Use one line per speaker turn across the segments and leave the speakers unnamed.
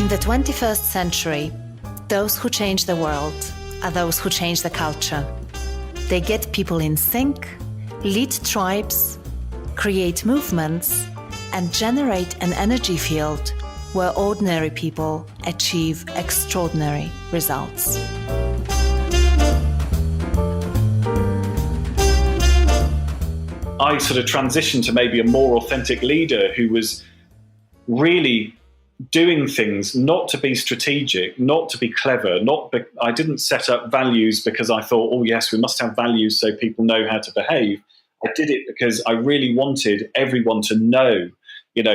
In the 21st century, those who change the world are those who change the culture. They get people in sync, lead tribes, create movements, and generate an energy field where ordinary people achieve extraordinary results.
I sort of transitioned to maybe a more authentic leader who was really doing things not to be strategic, not to be clever, I didn't set up values because I thought, oh yes, we must have values so people know how to behave. I did it because I really wanted everyone to know,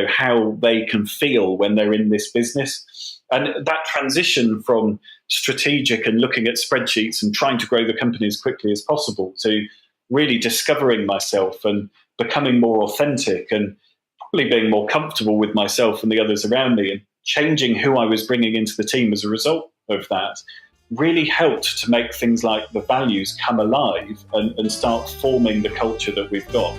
how they can feel when they're in this business. And that transition from strategic and looking at spreadsheets and trying to grow the company as quickly as possible to really discovering myself and becoming more authentic and probably being more comfortable with myself and the others around me and changing who I was bringing into the team as a result of that really helped to make things like the values come alive and start forming the culture that we've got.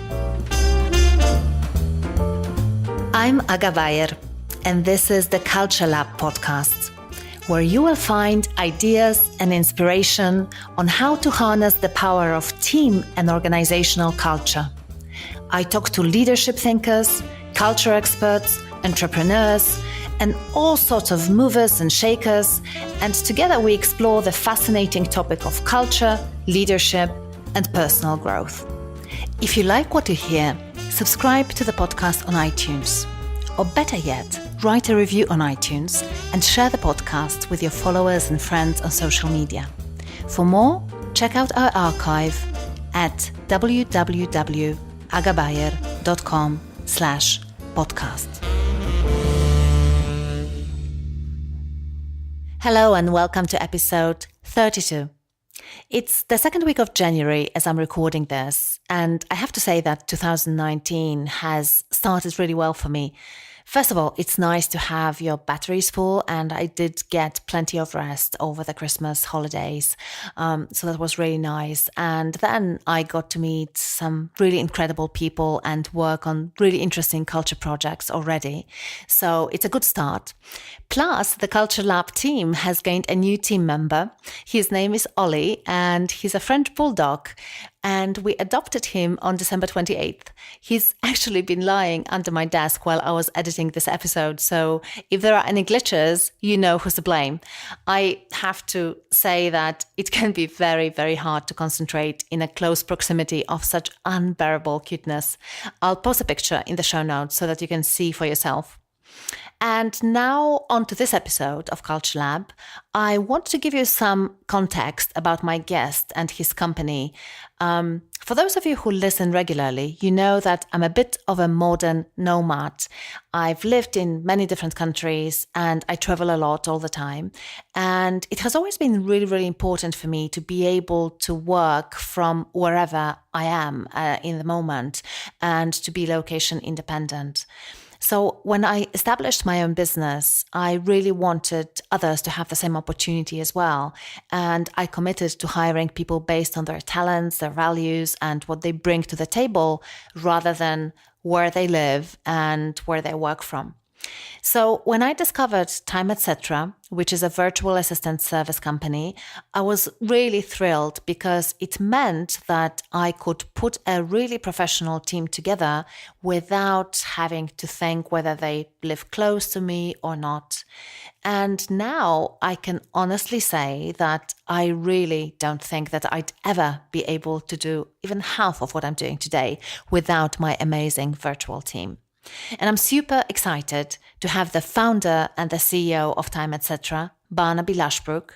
I'm Aga Bayer, and this is the Culture Lab podcast, where you will find ideas and inspiration on how to harness the power of team and organizational culture. I talk to leadership thinkers, culture experts, entrepreneurs, and all sorts of movers and shakers, and together we explore the fascinating topic of culture, leadership, and personal growth. If you like what you hear, subscribe to the podcast on iTunes. Or better yet, write a review on iTunes and share the podcast with your followers and friends on social media. For more, check out our archive at www.agabayer.com/podcast. Hello and welcome to episode 32. It's the second week of January as I'm recording this, and I have to say that 2019 has started really well for me. First of all, it's nice to have your batteries full, and I did get plenty of rest over the Christmas holidays. So that was really nice. And then I got to meet some really incredible people and work on really interesting culture projects already. So it's a good start. Plus, the Culture Lab team has gained a new team member. His name is Ollie, and he's a French bulldog. And we adopted him on December 28th. He's actually been lying under my desk while I was editing this episode. So if there are any glitches, you know who's to blame. I have to say that it can be very, very hard to concentrate in a close proximity of such unbearable cuteness. I'll post a picture in the show notes so that you can see for yourself. And now on to this episode of Culture Lab. I want to give you some context about my guest and his company. For those of you who listen regularly, you know that I'm a bit of a modern nomad. I've lived in many different countries and I travel a lot all the time. And it has always been really, really important for me to be able to work from wherever I am in the moment and to be location independent. So when I established my own business, I really wanted others to have the same opportunity as well. And I committed to hiring people based on their talents, their values, and what they bring to the table rather than where they live and where they work from. So when I discovered Time Etc., which is a virtual assistant service company, I was really thrilled because it meant that I could put a really professional team together without having to think whether they live close to me or not. And now I can honestly say that I really don't think that I'd ever be able to do even half of what I'm doing today without my amazing virtual team. And I'm super excited to have the founder and the CEO of Time Etc., Barnaby Lashbrooke.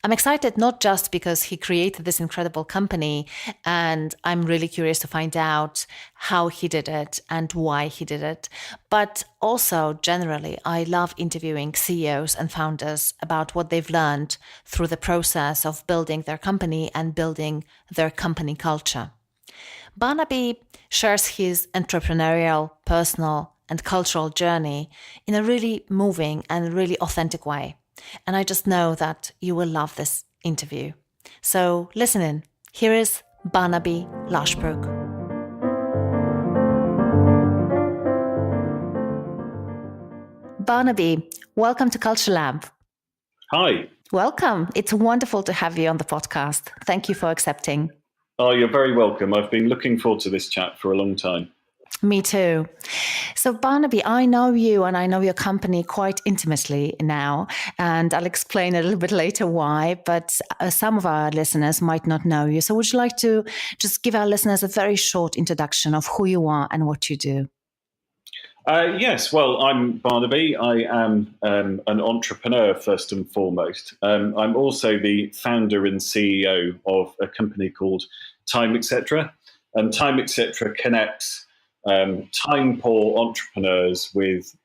I'm excited not just because he created this incredible company, and I'm really curious to find out how he did it and why he did it, but also generally, I love interviewing CEOs and founders about what they've learned through the process of building their company and building their company culture. Barnaby shares his entrepreneurial, personal, and cultural journey in a really moving and really authentic way. And I just know that you will love this interview. So listen in. Here is Barnaby Lashbrooke. Barnaby, welcome to Culture Lab.
Hi.
Welcome. It's wonderful to have you on the podcast. Thank you for accepting.
Oh, you're very welcome. I've been looking forward to this chat for a long time.
Me too. So, Barnaby, I know you and I know your company quite intimately now, and I'll explain a little bit later why, but some of our listeners might not know you. So, would you like to just give our listeners a very short introduction of who you are and what you do?
Yes, well, I'm Barnaby. I am an entrepreneur first and foremost. I'm also the founder and CEO of a company called Time Etc. And Time Etc. connects time-poor entrepreneurs with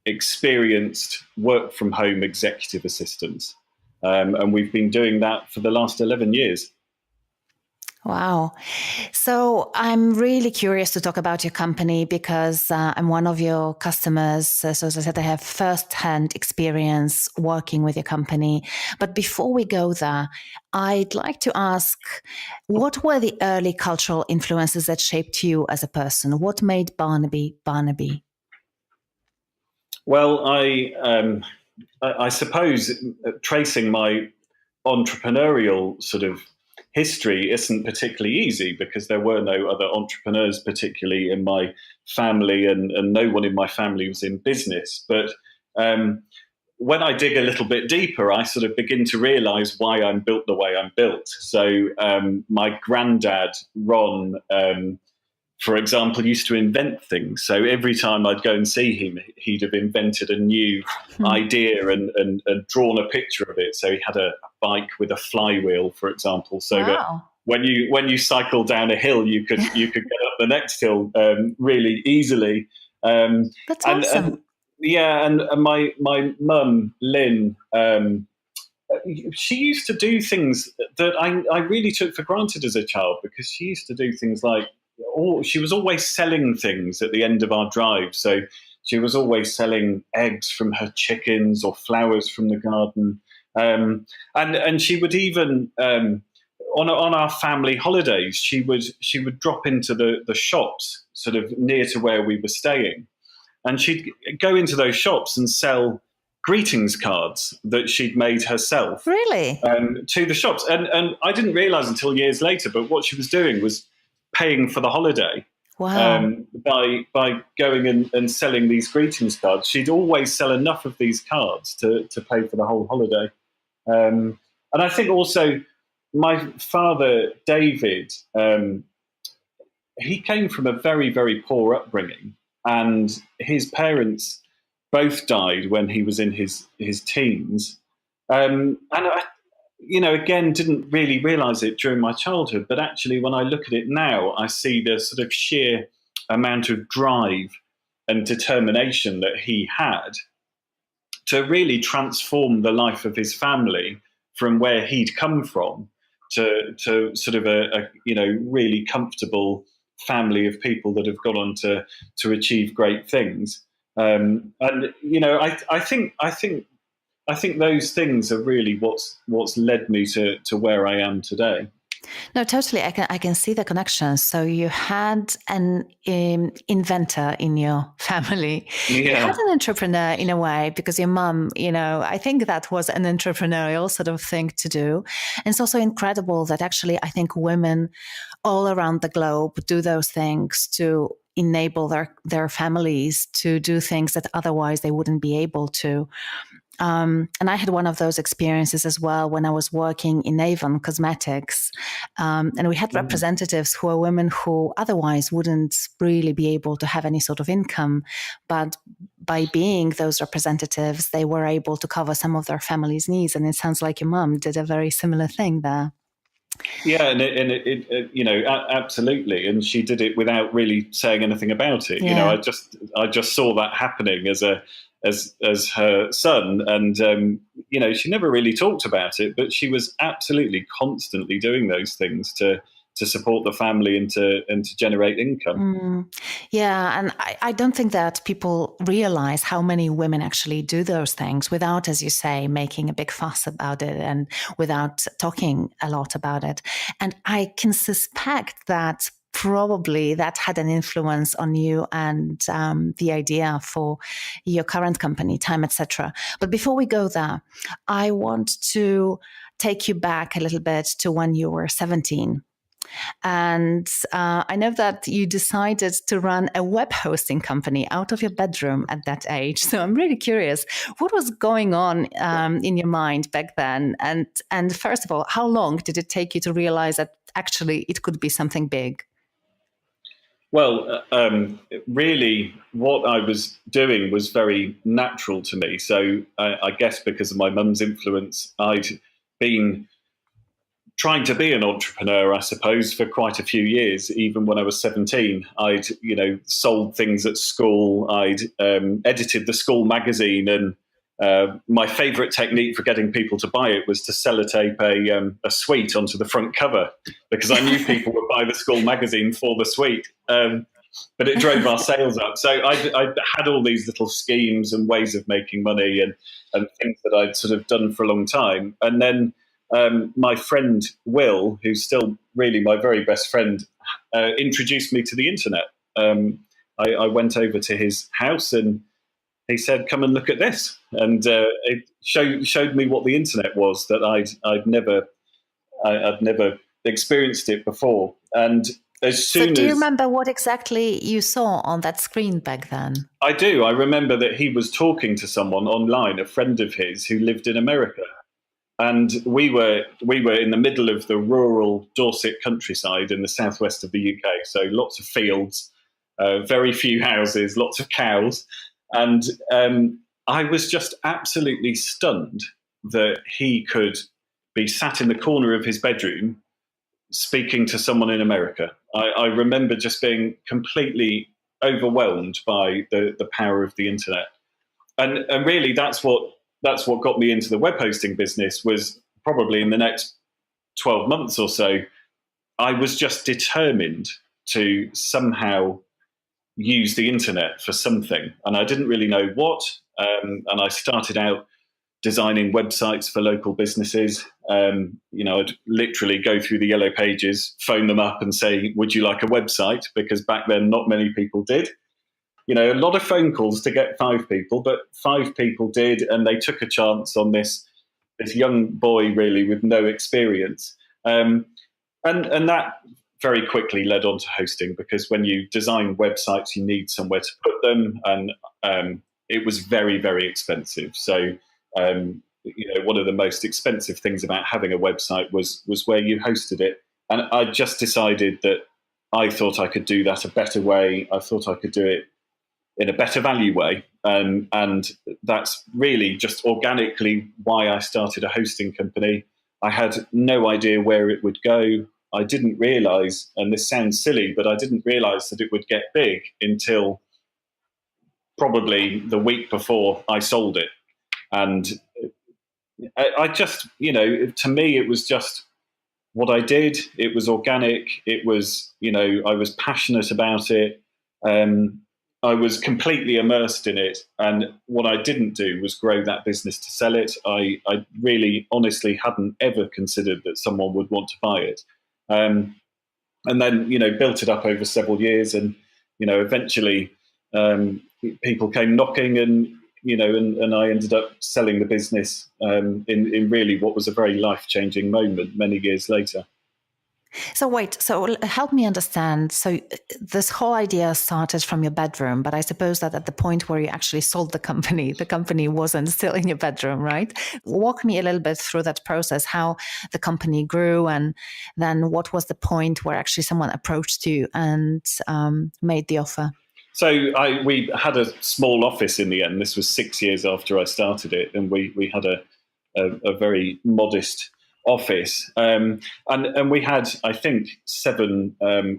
experienced work-from-home executive assistants. And we've been doing that for the last 11 years.
Wow. So I'm really curious to talk about your company because I'm one of your customers. So as I said, I have first-hand experience working with your company. But before we go there, I'd like to ask, what were the early cultural influences that shaped you as a person? What made Barnaby Barnaby?
Well, I suppose tracing my entrepreneurial sort of history isn't particularly easy because there were no other entrepreneurs, particularly in my family, and no one in my family was in business. But when I dig a little bit deeper, I sort of begin to realize why I'm built the way I'm built. So my granddad, Ron, for example, used to invent things. So every time I'd go and see him, he'd have invented a new idea and drawn a picture of it. So he had a bike with a flywheel, for example, so that when you cycle down a hill, you could get up the next hill really easily.
That's awesome.
And my mum, Lynn, she used to do things that I really took for granted as a child, because she used to do things like, she was always selling things at the end of our drive. So she was always selling eggs from her chickens or flowers from the garden. And she would even, on our family holidays, she would drop into the shops sort of near to where we were staying. And she'd go into those shops and sell greetings cards that she'd made herself.
Really?
To the shops. And I didn't realize until years later, but what she was doing was paying for the holiday.
Wow.
By going and selling these greetings cards. She'd always sell enough of these cards to pay for the whole holiday. And I think also my father, David, he came from a very, very poor upbringing, and his parents both died when he was in his teens. And I, again, didn't really realize it during my childhood, but actually when I look at it now, I see the sort of sheer amount of drive and determination that he had to really transform the life of his family from where he'd come from to sort of a really comfortable family of people that have gone on to achieve great things. And I think those things are really what's led me to where I am today.
No, totally. I can see the connection. So you had an inventor in your family.
Yeah.
You had an entrepreneur in a way, because your mum, I think that was an entrepreneurial sort of thing to do. And it's also incredible that actually I think women all around the globe do those things to enable their families to do things that otherwise they wouldn't be able to. And I had one of those experiences as well when I was working in Avon Cosmetics. And we had representatives who are women who otherwise wouldn't really be able to have any sort of income. But by being those representatives, they were able to cover some of their family's needs. And it sounds like your mum did a very similar thing there.
Yeah, and it absolutely, and she did it without really saying anything about it.
Yeah.
I just saw that happening as her son, and she never really talked about it, but she was absolutely constantly doing those things to support the family and to generate income.
Yeah, and I don't think that people realize how many women actually do those things without, as you say, making a big fuss about it and without talking a lot about it. And I can suspect that probably that had an influence on you and the idea for your current company, Time, etc. But before we go there, I want to take you back a little bit to when you were 17. And I know that you decided to run a web hosting company out of your bedroom at that age. So I'm really curious, what was going on in your mind back then? And first of all, how long did it take you to realize that actually it could be something big?
Well, really, what I was doing was very natural to me. So I guess because of my mum's influence, I'd been trying to be an entrepreneur, I suppose, for quite a few years. Even when I was 17, I'd sold things at school. I'd edited the school magazine, and my favourite technique for getting people to buy it was to sellotape a sweet onto the front cover, because I knew people would buy the school magazine for the sweet. But it drove our sales up. So I had all these little schemes and ways of making money and things that I'd sort of done for a long time. And then my friend Will, who's still really my very best friend, introduced me to the internet. I went over to his house and he said, "Come and look at this," and it showed me what the internet was, that I'd never experienced it before. And as soon
do you remember what exactly you saw on that screen back then?
I do. I remember that he was talking to someone online, a friend of his who lived in America. And we were in the middle of the rural Dorset countryside in the southwest of the UK. So lots of fields, very few houses, lots of cows. And I was just absolutely stunned that he could be sat in the corner of his bedroom speaking to someone in America. I remember just being completely overwhelmed by the power of the internet. And really that's what got me into the web hosting business. Was probably in the next 12 months or so, I was just determined to somehow use the internet for something. And I didn't really know what. And I started out designing websites for local businesses. I'd literally go through the yellow pages, phone them up and say, "Would you like a website?" Because back then, not many people did. A lot of phone calls to get 5 people, but 5 people did, and they took a chance on this young boy really with no experience. And that very quickly led on to hosting, because when you design websites, you need somewhere to put them, and it was very, very expensive. So one of the most expensive things about having a website was where you hosted it. And I just decided that I thought I could do that a better way. I thought I could do it in a better value way. And that's really just organically why I started a hosting company. I had no idea where it would go. I didn't realize, and this sounds silly, but I didn't realize that it would get big until probably the week before I sold it. And I just, to me, it was just what I did. It was organic. It was, I was passionate about it. I was completely immersed in it. And what I didn't do was grow that business to sell it. I really honestly hadn't ever considered that someone would want to buy it. And then, built it up over several years. And, eventually people came knocking, and I ended up selling the business in really what was a very life-changing moment many years later.
So help me understand. So this whole idea started from your bedroom, but I suppose that at the point where you actually sold the company wasn't still in your bedroom, right? Walk me a little bit through that process, how the company grew, and then what was the point where actually someone approached you and made the offer?
So we had a small office in the end. This was 6 years after I started it, and we had a very modest office, and we had, I think, 7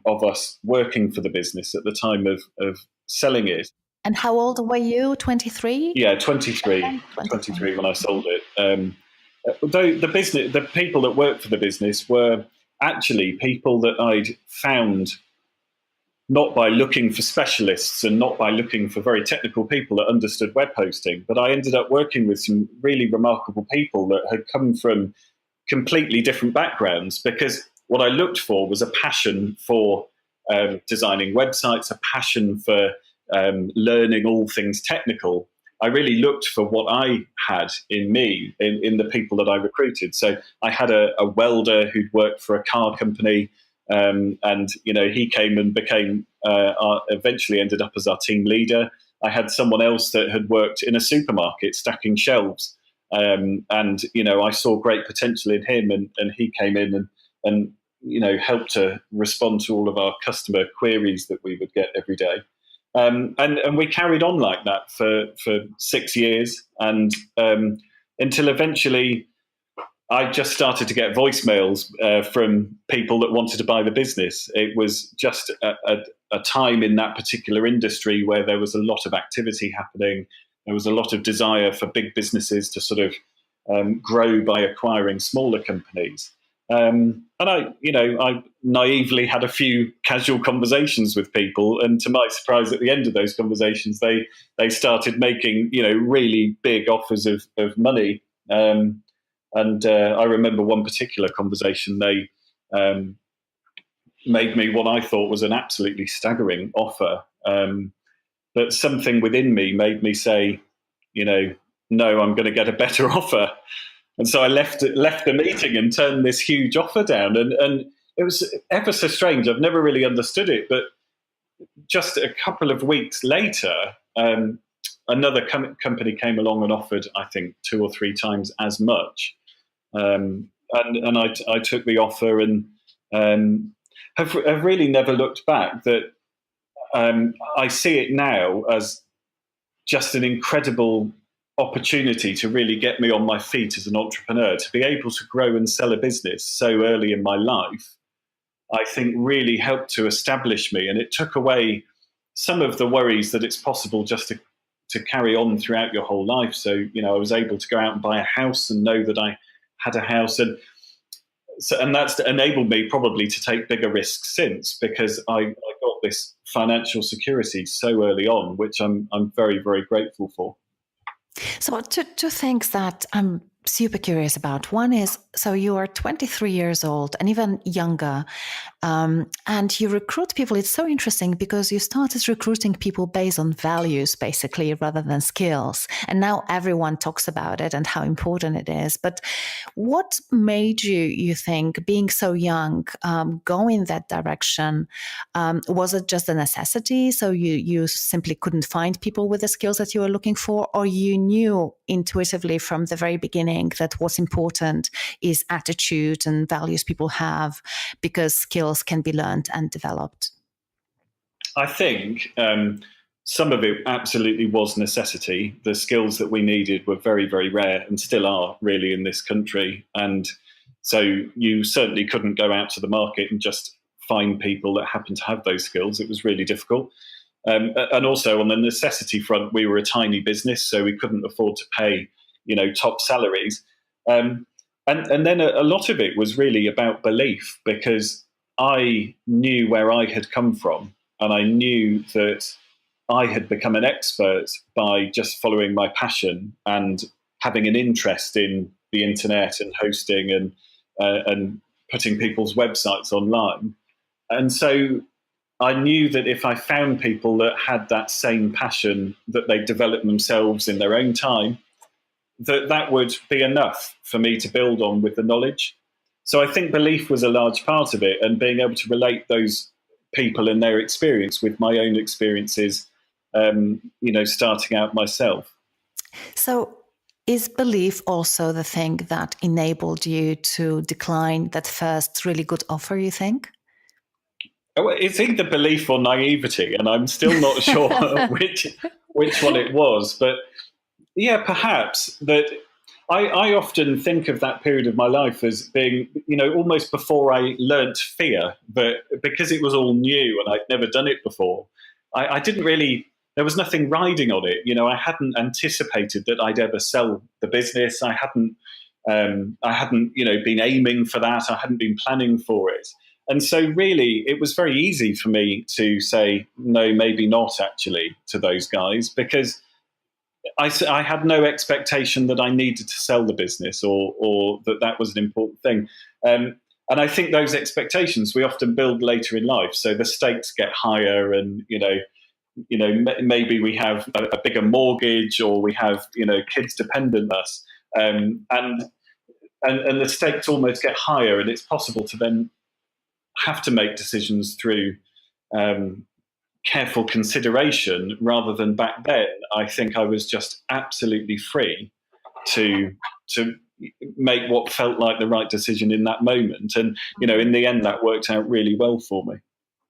of us working for the business at the time of selling it.
And how old were you? 23?
Yeah, 23. Okay. 23 when I sold it. Though the people that worked for the business were actually people that I'd found not by looking for specialists and not by looking for very technical people that understood web hosting, but I ended up working with some really remarkable people that had come from completely different backgrounds, because what I looked for was a passion for designing websites, a passion for learning all things technical, I really looked for what I had in me, in the people that I recruited. So I had a welder who'd worked for a car company, and he came and became eventually ended up as our team leader. I had someone else that had worked in a supermarket stacking shelves, and I saw great potential in him, and he came in and helped to respond to all of our customer queries that we would get every day. And we carried on like that for 6 years, and until eventually I just started to get voicemails from people that wanted to buy the business. It was just a time in that particular industry where there was a lot of activity happening. There was a lot of desire for big businesses to sort of grow by acquiring smaller companies. And I naively had a few casual conversations with people, and to my surprise, at the end of those conversations, they started making really big offers of money. And I remember one particular conversation. They made me what I thought was an absolutely staggering offer, but something within me made me say, no, I'm going to get a better offer. And so I left the meeting and turned this huge offer down. And it was ever so strange. I've never really understood it. But just a couple of weeks later, another company came along and offered, I think, 2 or 3 times as much. And I took the offer, and have really never looked back. That I see it now as just an incredible opportunity to really get me on my feet as an entrepreneur, to be able to grow and sell a business so early in my life. I think really helped to establish me, and it took away some of the worries that it's possible just to carry on throughout your whole life. So I was able to go out and buy a house and know that I had a house, and that's enabled me probably to take bigger risks since, because I got this financial security so early on, which I'm very, very grateful for.
So two things that I'm super curious about. One is, so you are 23 years old and even younger, and you recruit people. It's so interesting because you started recruiting people based on values, basically, rather than skills. And now everyone talks about it and how important it is. But what made you think, being so young, go in that direction? Was it just a necessity? So you simply couldn't find people with the skills that you were looking for, or you knew intuitively from the very beginning that what's important is attitude and values people have, because skills can be learned and developed?
I think some of it absolutely was necessity. The skills that we needed were very, very rare, and still are really in this country. And so you certainly couldn't go out to the market and just find people that happened to have those skills. It was really difficult. And also on the necessity front, we were a tiny business, so we couldn't afford to pay top salaries. And then a lot of it was really about belief, because I knew where I had come from, and I knew that I had become an expert by just following my passion and having an interest in the internet and hosting and putting people's websites online. And so I knew that if I found people that had that same passion, that they developed themselves in their own time, that would be enough for me to build on with the knowledge. So I think belief was a large part of it, and being able to relate those people and their experience with my own experiences, starting out myself.
So is belief also the thing that enabled you to decline that first really good offer, you think?
It's either belief or naivety, and I'm still not sure which one it was. But yeah, perhaps that I often think of that period of my life as being, almost before I learnt fear, but because it was all new and I'd never done it before, I didn't really, there was nothing riding on it. I hadn't anticipated that I'd ever sell the business. I hadn't, been aiming for that. I hadn't been planning for it. And so really, it was very easy for me to say, no, maybe not actually, to those guys, because I had no expectation that I needed to sell the business or that was an important thing. And And I think those expectations we often build later in life. So the stakes get higher, and maybe we have a bigger mortgage, or we have kids dependent on us, and the stakes almost get higher, and it's possible to then have to make decisions through careful consideration, rather than back then. I think I was just absolutely free to make what felt like the right decision in that moment. And, in the end, that worked out really well for me.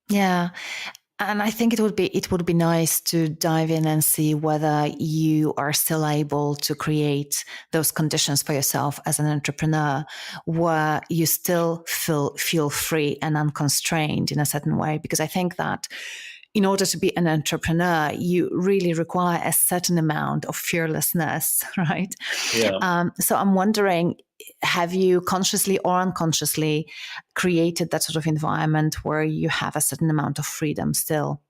Yeah. And I think it would be nice to dive in and see whether you are still able to create those conditions for yourself as an entrepreneur, where you still feel free and unconstrained in a certain way. Because I think that in order to be an entrepreneur, you really require a certain amount of fearlessness, right?
Yeah.
So I'm wondering, have you consciously or unconsciously created that sort of environment where you have a certain amount of freedom still?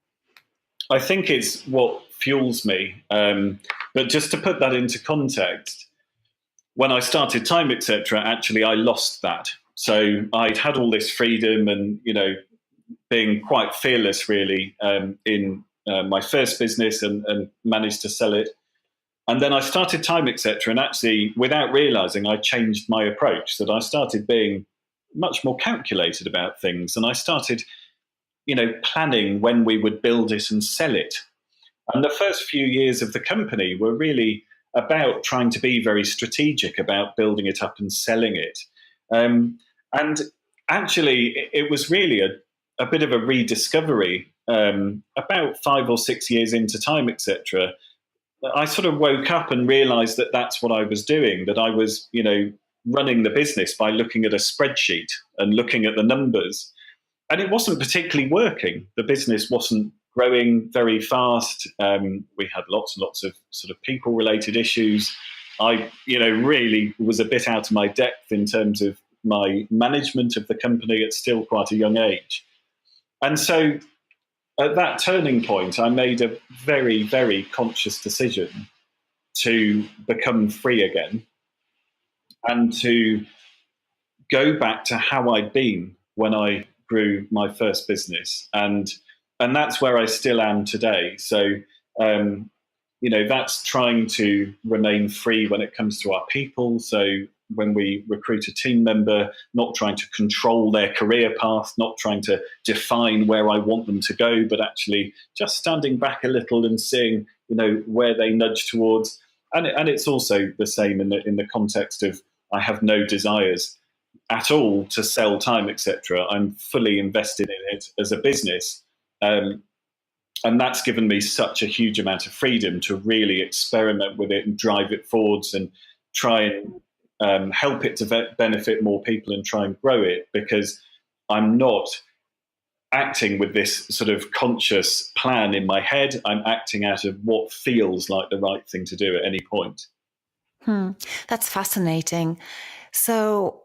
I think it's what fuels me. But just to put that into context, when I started Time, etc., actually I lost that. So I'd had all this freedom and, being quite fearless, really, in my first business, and managed to sell it. And then I started Time, etc., and actually, without realizing, I changed my approach. That I started being much more calculated about things, and I started, planning when we would build it and sell it. And the first few years of the company were really about trying to be very strategic about building it up and selling it. And actually, it was really a bit of a rediscovery. About 5 or 6 years into Time, etc., I sort of woke up and realized that that's what I was doing, that I was, running the business by looking at a spreadsheet and looking at the numbers. And it wasn't particularly working. The business wasn't growing very fast. We had lots and lots of sort of people-related issues. I, really was a bit out of my depth in terms of my management of the company at still quite a young age. And so at that turning point, I made a very, very conscious decision to become free again and to go back to how I'd been when I grew my first business. And that's where I still am today. So, that's trying to remain free when it comes to our people. So when we recruit a team member, not trying to control their career path, not trying to define where I want them to go, but actually just standing back a little and seeing, where they nudge towards. And it's also the same in the context of, I have no desires at all to sell Time, etc. I'm fully invested in it as a business. And that's given me such a huge amount of freedom to really experiment with it and drive it forwards and try and help it to benefit more people and try and grow it, because I'm not acting with this sort of conscious plan in my head. I'm acting out of what feels like the right thing to do at any point.
That's fascinating. So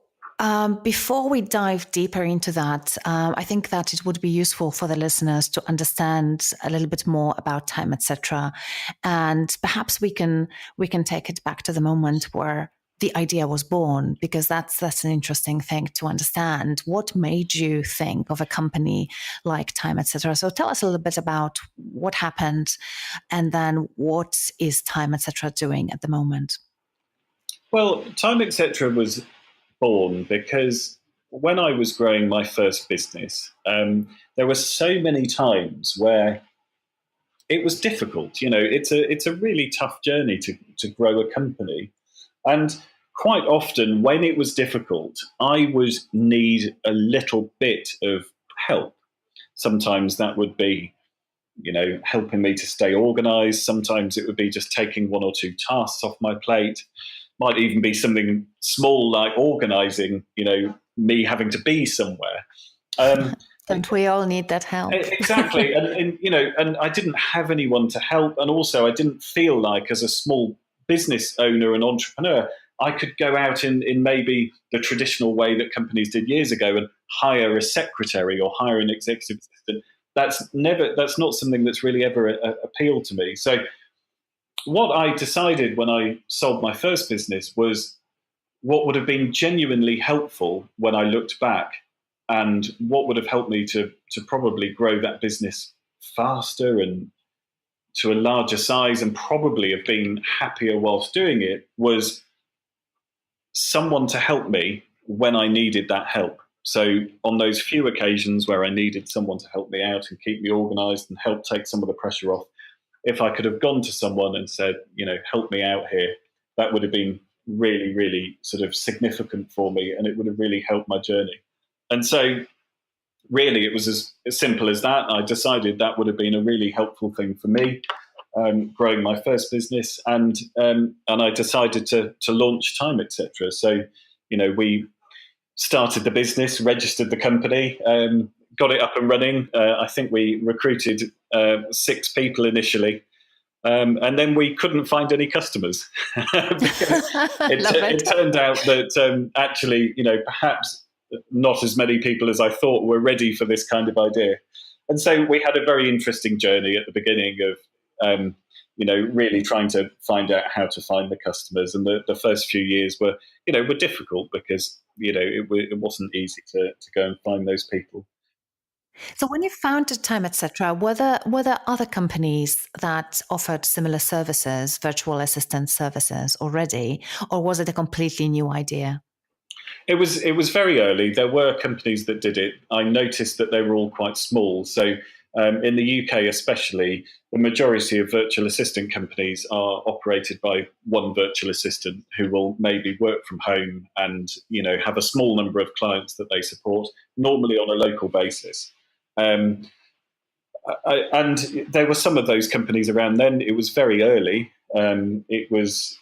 before we dive deeper into that, I think that it would be useful for the listeners to understand a little bit more about Time, etc. And perhaps we can take it back to the moment where the idea was born, because that's an interesting thing to understand. What made you think of a company like Time, etc.? So tell us a little bit about what happened, and then what is Time, etc. doing at the moment?
Well, Time, etc. was born because when I was growing my first business, there were so many times where it was difficult. It's a really tough journey to grow a company. And quite often when it was difficult, I would need a little bit of help. Sometimes that would be, helping me to stay organized. Sometimes it would be just taking 1 or 2 tasks off my plate. Might even be something small like organizing, me having to be somewhere.
Don't we all need that help?
Exactly. And I didn't have anyone to help. And also I didn't feel like, as a small business owner and entrepreneur, I could go out in maybe the traditional way that companies did years ago and hire a secretary or hire an executive assistant. That's not something that's really ever appealed to me. So what I decided when I sold my first business was what would have been genuinely helpful when I looked back, and what would have helped me to probably grow that business faster and to a larger size, and probably have been happier whilst doing it, was someone to help me when I needed that help. So on those few occasions where I needed someone to help me out and keep me organized and help take some of the pressure off, if I could have gone to someone and said, help me out here, that would have been really, really sort of significant for me, and it would have really helped my journey. And so really it was as simple as that. I decided that would have been a really helpful thing for me, growing my first business, and I decided to launch Time, etc. So, we started the business, registered the company, got it up and running. I think we recruited 6 people initially, and then we couldn't find any customers. It turned out that actually, perhaps not as many people as I thought were ready for this kind of idea. And so we had a very interesting journey at the beginning of, really trying to find out how to find the customers. And the first few years were difficult because, it wasn't easy to go and find those people.
So when you founded Time, etc., were there other companies that offered similar services, virtual assistant services already, or was it a completely new idea?
It was very early. There were companies that did it. I noticed that they were all quite small. So in the UK especially, the majority of virtual assistant companies are operated by one virtual assistant who will maybe work from home and have a small number of clients that they support, normally on a local basis. And there were some of those companies around then. It was very early. It was,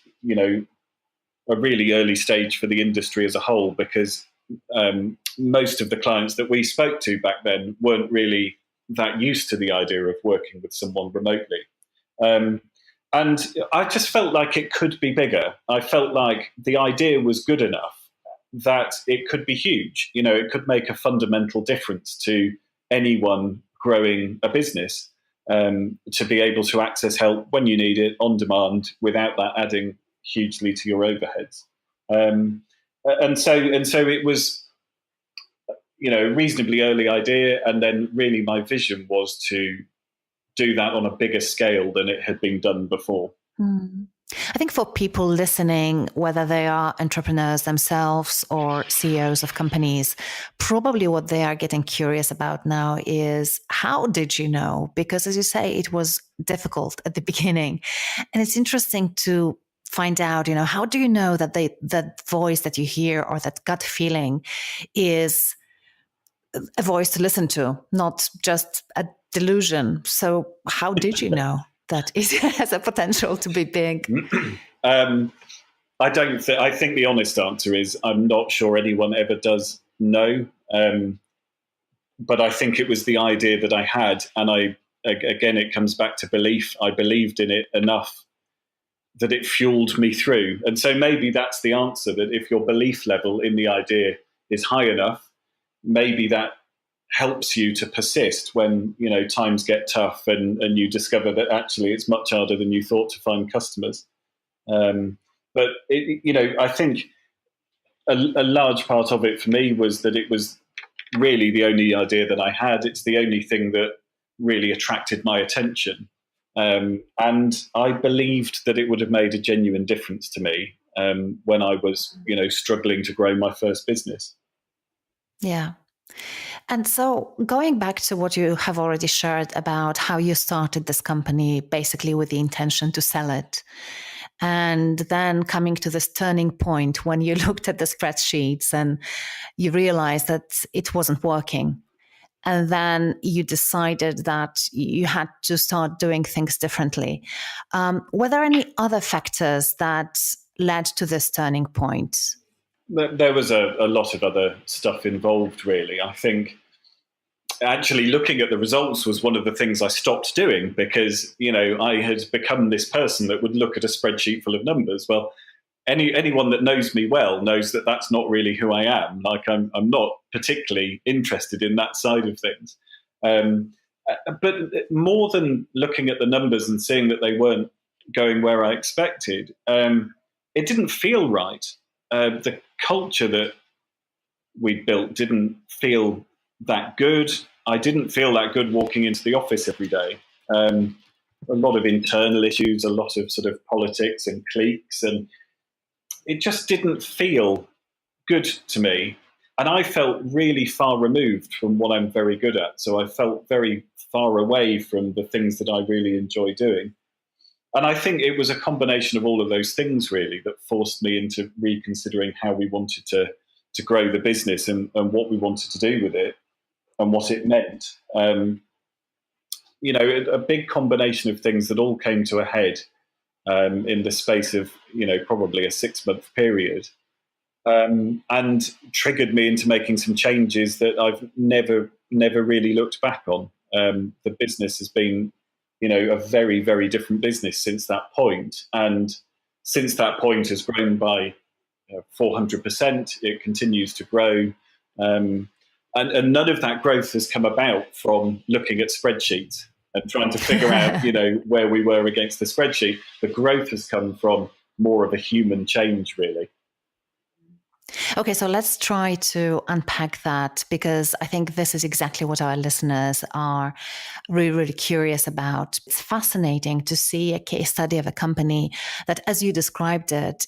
a really early stage for the industry as a whole, because most of the clients that we spoke to back then weren't really that used to the idea of working with someone remotely. And I just felt like it could be bigger. I felt like the idea was good enough that it could be huge. It could make a fundamental difference to anyone growing a business, to be able to access help when you need it on demand without that adding hugely to your overheads. And so it was, a reasonably early idea. And then really my vision was to do that on a bigger scale than it had been done before.
I think for people listening, whether they are entrepreneurs themselves or CEOs of companies, probably what they are getting curious about now is, how did you know? Because as you say, it was difficult at the beginning. And it's interesting to find out, how do you know that that voice that you hear or that gut feeling is a voice to listen to, not just a delusion? So how did you know that it has a potential to be big?
I think the honest answer is I'm not sure anyone ever does know. But I think it was the idea that I had. And again, it comes back to belief. I believed in it enough that it fueled me through. And so maybe that's the answer, that if your belief level in the idea is high enough, maybe that helps you to persist when, times get tough and you discover that actually it's much harder than you thought to find customers. But I think a large part of it for me was that it was really the only idea that I had. It's the only thing that really attracted my attention. And I believed that it would have made a genuine difference to me when I was, struggling to grow my first business.
Yeah. And so going back to what you have already shared about how you started this company, basically with the intention to sell it, and then coming to this turning point when you looked at the spreadsheets and you realized that it wasn't working. And then you decided that you had to start doing things differently. Were there any other factors that led to this turning point?
There was a lot of other stuff involved, really. I think actually looking at the results was one of the things I stopped doing, because, I had become this person that would look at a spreadsheet full of numbers. Well, anyone that knows me well knows that that's not really who I am. Like I'm not particularly interested in that side of things. But more than looking at the numbers and seeing that they weren't going where I expected, it didn't feel right. the culture that we built didn't feel that good. I didn't feel that good walking into the office every day. A lot of internal issues, a lot of sort of politics and cliques, and it just didn't feel good to me. And I felt really far removed from what I'm very good at. So I felt very far away from the things that I really enjoy doing. And I think it was a combination of all of those things, really, that forced me into reconsidering how we wanted to grow the business and what we wanted to do with it and what it meant. A big combination of things that all came to a head in the space of, probably a 6-month period, and triggered me into making some changes that I've never really looked back on. The business has been, a very, very different business since that point. And since that point has grown by 400%. It continues to grow. And none of that growth has come about from looking at spreadsheets and trying to figure out, where we were against the spreadsheet. The growth has come from more of a human change, really.
Okay, so let's try to unpack that, because I think this is exactly what our listeners are really, really curious about. It's fascinating to see a case study of a company that, as you described it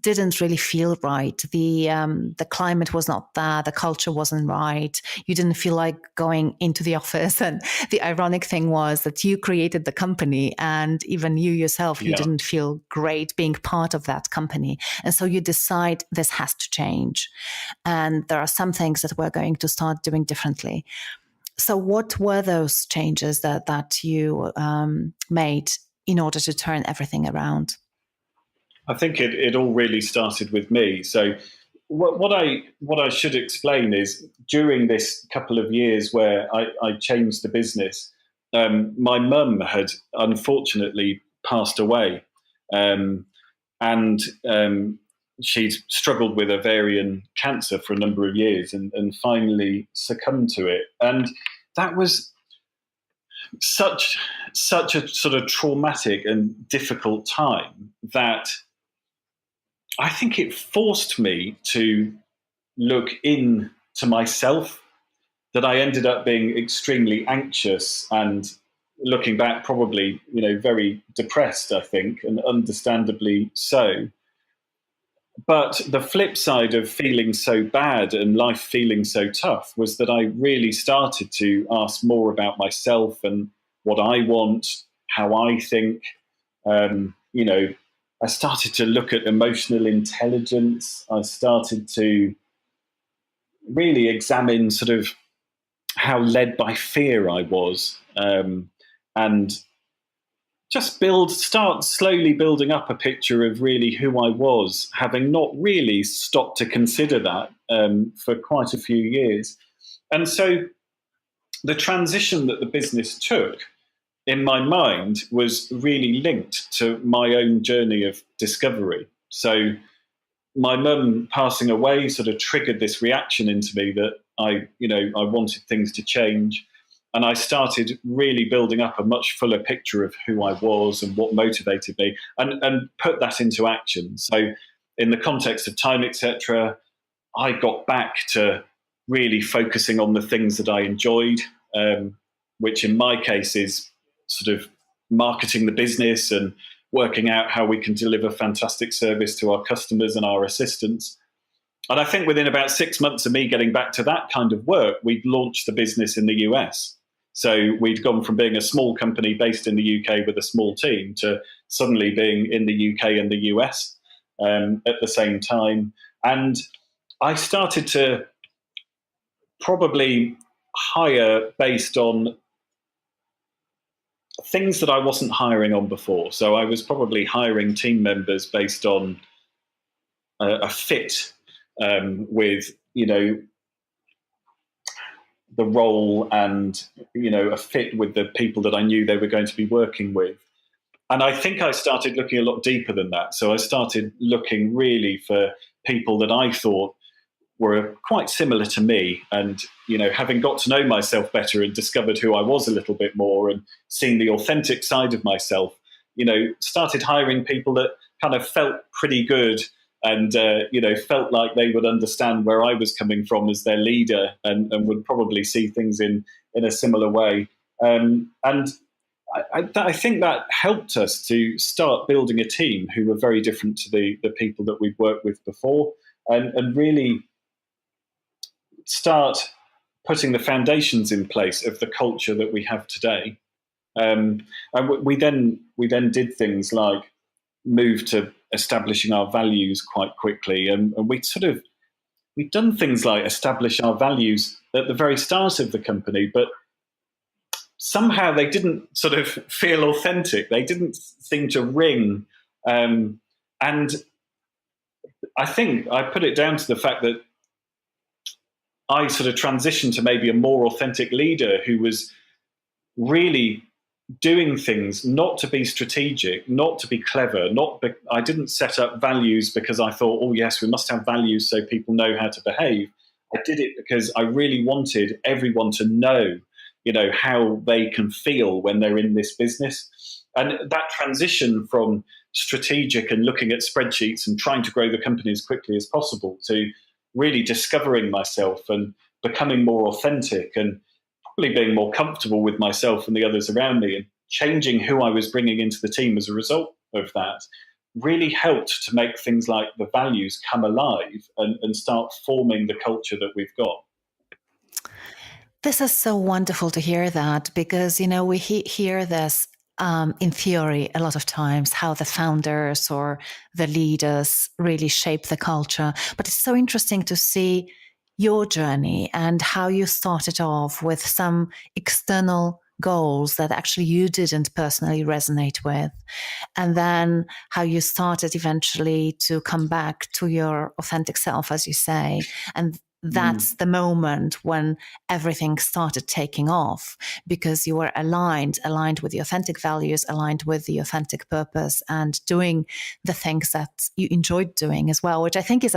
didn't really feel right. The climate was not there, the culture wasn't right. You didn't feel like going into the office. And the ironic thing was that you created the company, and even you yourself, you didn't feel great being part of that company. And so you decide this has to change. And there are some things that we're going to start doing differently. So what were those changes that you made in order to turn everything around?
I think it all really started with me. So what I should explain is, during this couple of years where I changed the business, my mum had unfortunately passed away. And she'd struggled with ovarian cancer for a number of years and finally succumbed to it. And that was such a sort of traumatic and difficult time that I think it forced me to look in to myself, that I ended up being extremely anxious and, looking back, probably, very depressed, I think, and understandably so. But the flip side of feeling so bad and life feeling so tough was that I really started to ask more about myself and what I want, how I think. I started to look at emotional intelligence. I started to really examine sort of how led by fear I was, and just start slowly building up a picture of really who I was, having not really stopped to consider that for quite a few years. And so the transition that the business took, in my mind, was really linked to my own journey of discovery. So my mum passing away sort of triggered this reaction into me that I wanted things to change. And I started really building up a much fuller picture of who I was and what motivated me, and put that into action. So in the context of time, etc., I got back to really focusing on the things that I enjoyed, which in my case is sort of marketing the business and working out how we can deliver fantastic service to our customers and our assistants. And I think within about 6 months of me getting back to that kind of work, we'd launched the business in the US. So we'd gone from being a small company based in the UK with a small team to suddenly being in the UK and the US at the same time. And I started to probably hire based on things that I wasn't hiring on before. So I was probably hiring team members based on a fit with, the role, and a fit with the people that I knew they were going to be working with. And I think I started looking a lot deeper than that. So I started looking really for people that I thought were quite similar to me, and having got to know myself better and discovered who I was a little bit more and seen the authentic side of myself, started hiring people that kind of felt pretty good and felt like they would understand where I was coming from as their leader, and would probably see things in a similar way. And I think that helped us to start building a team who were very different to the people that we'd worked with before, and really start putting the foundations in place of the culture that we have today. And we then did things like move to establishing our values quite quickly, and we'd done things like establish our values at the very start of the company, but somehow they didn't sort of feel authentic. They didn't seem to ring. And I think I put it down to the fact that I sort of transitioned to maybe a more authentic leader who was really doing things not to be strategic, not to be clever, I didn't set up values because I thought, oh yes, we must have values so people know how to behave. I did it because I really wanted everyone to know, how they can feel when they're in this business. And that transition from strategic and looking at spreadsheets and trying to grow the company as quickly as possible to really discovering myself and becoming more authentic and probably being more comfortable with myself and the others around me, and changing who I was bringing into the team as a result of that, really helped to make things like the values come alive and start forming the culture that we've got.
This is so wonderful to hear that, because, we hear this in theory a lot of times, how the founders or the leaders really shape the culture. But it's so interesting to see your journey and how you started off with some external goals that actually you didn't personally resonate with. And then how you started eventually to come back to your authentic self, as you say. And that's the moment when everything started taking off, because you were aligned with the authentic values, aligned with the authentic purpose, and doing the things that you enjoyed doing as well, which I think is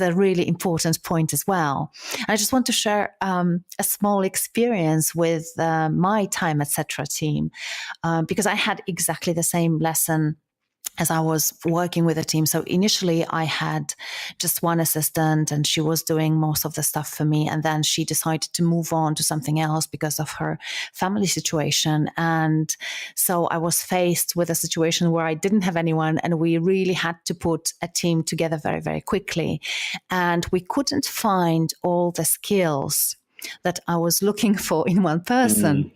a really important point as well. I just want to share a small experience with my time at Cetra team, because I had exactly the same lesson as I was working with a team. So initially I had just one assistant and she was doing most of the stuff for me. And then she decided to move on to something else because of her family situation. And so I was faced with a situation where I didn't have anyone, and we really had to put a team together very, very quickly. And we couldn't find all the skills that I was looking for in one person.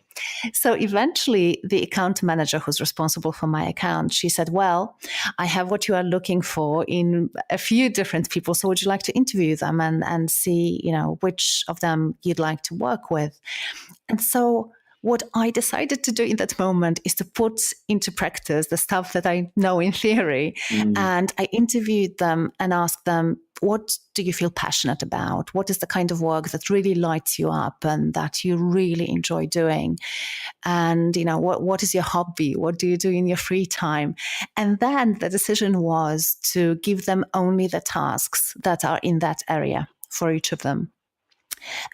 So eventually the account manager who's responsible for my account, she said, well, I have what you are looking for in a few different people. So would you like to interview them and see, which of them you'd like to work with? And so what I decided to do in that moment is to put into practice the stuff that I know in theory. And I interviewed them and asked them, what do you feel passionate about? What is the kind of work that really lights you up and that you really enjoy doing? And, what is your hobby? What do you do in your free time? And then the decision was to give them only the tasks that are in that area for each of them.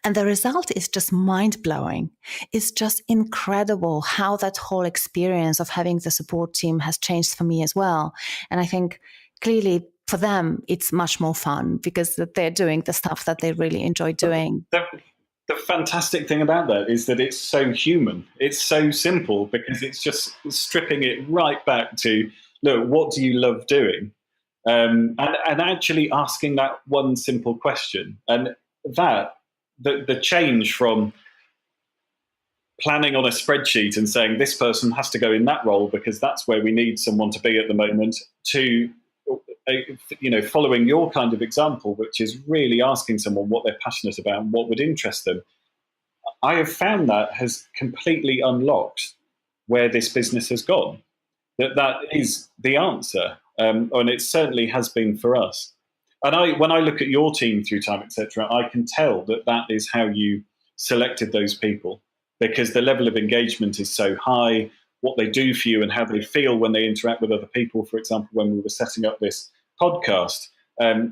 And the result is just mind-blowing. It's just incredible how that whole experience of having the support team has changed for me as well. And I think clearly for them, it's much more fun because they're doing the stuff that they really enjoy doing.
The fantastic thing about that is that it's so human. It's so simple because it's just stripping it right back to, look, what do you love doing? And actually asking that one simple question. And that, the change from planning on a spreadsheet and saying this person has to go in that role because that's where we need someone to be at the moment, to following your kind of example, which is really asking someone what they're passionate about and what would interest them. I have found that has completely unlocked where this business has gone. That is the answer, and it certainly has been for us. And when I look at your team through time, etc., I can tell that is how you selected those people, because the level of engagement is so high, what they do for you and how they feel when they interact with other people. For example, when we were setting up this podcast,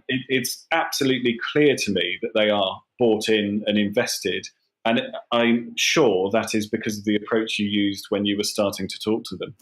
it's absolutely clear to me that they are bought in and invested. And I'm sure that is because of the approach you used when you were starting to talk to them.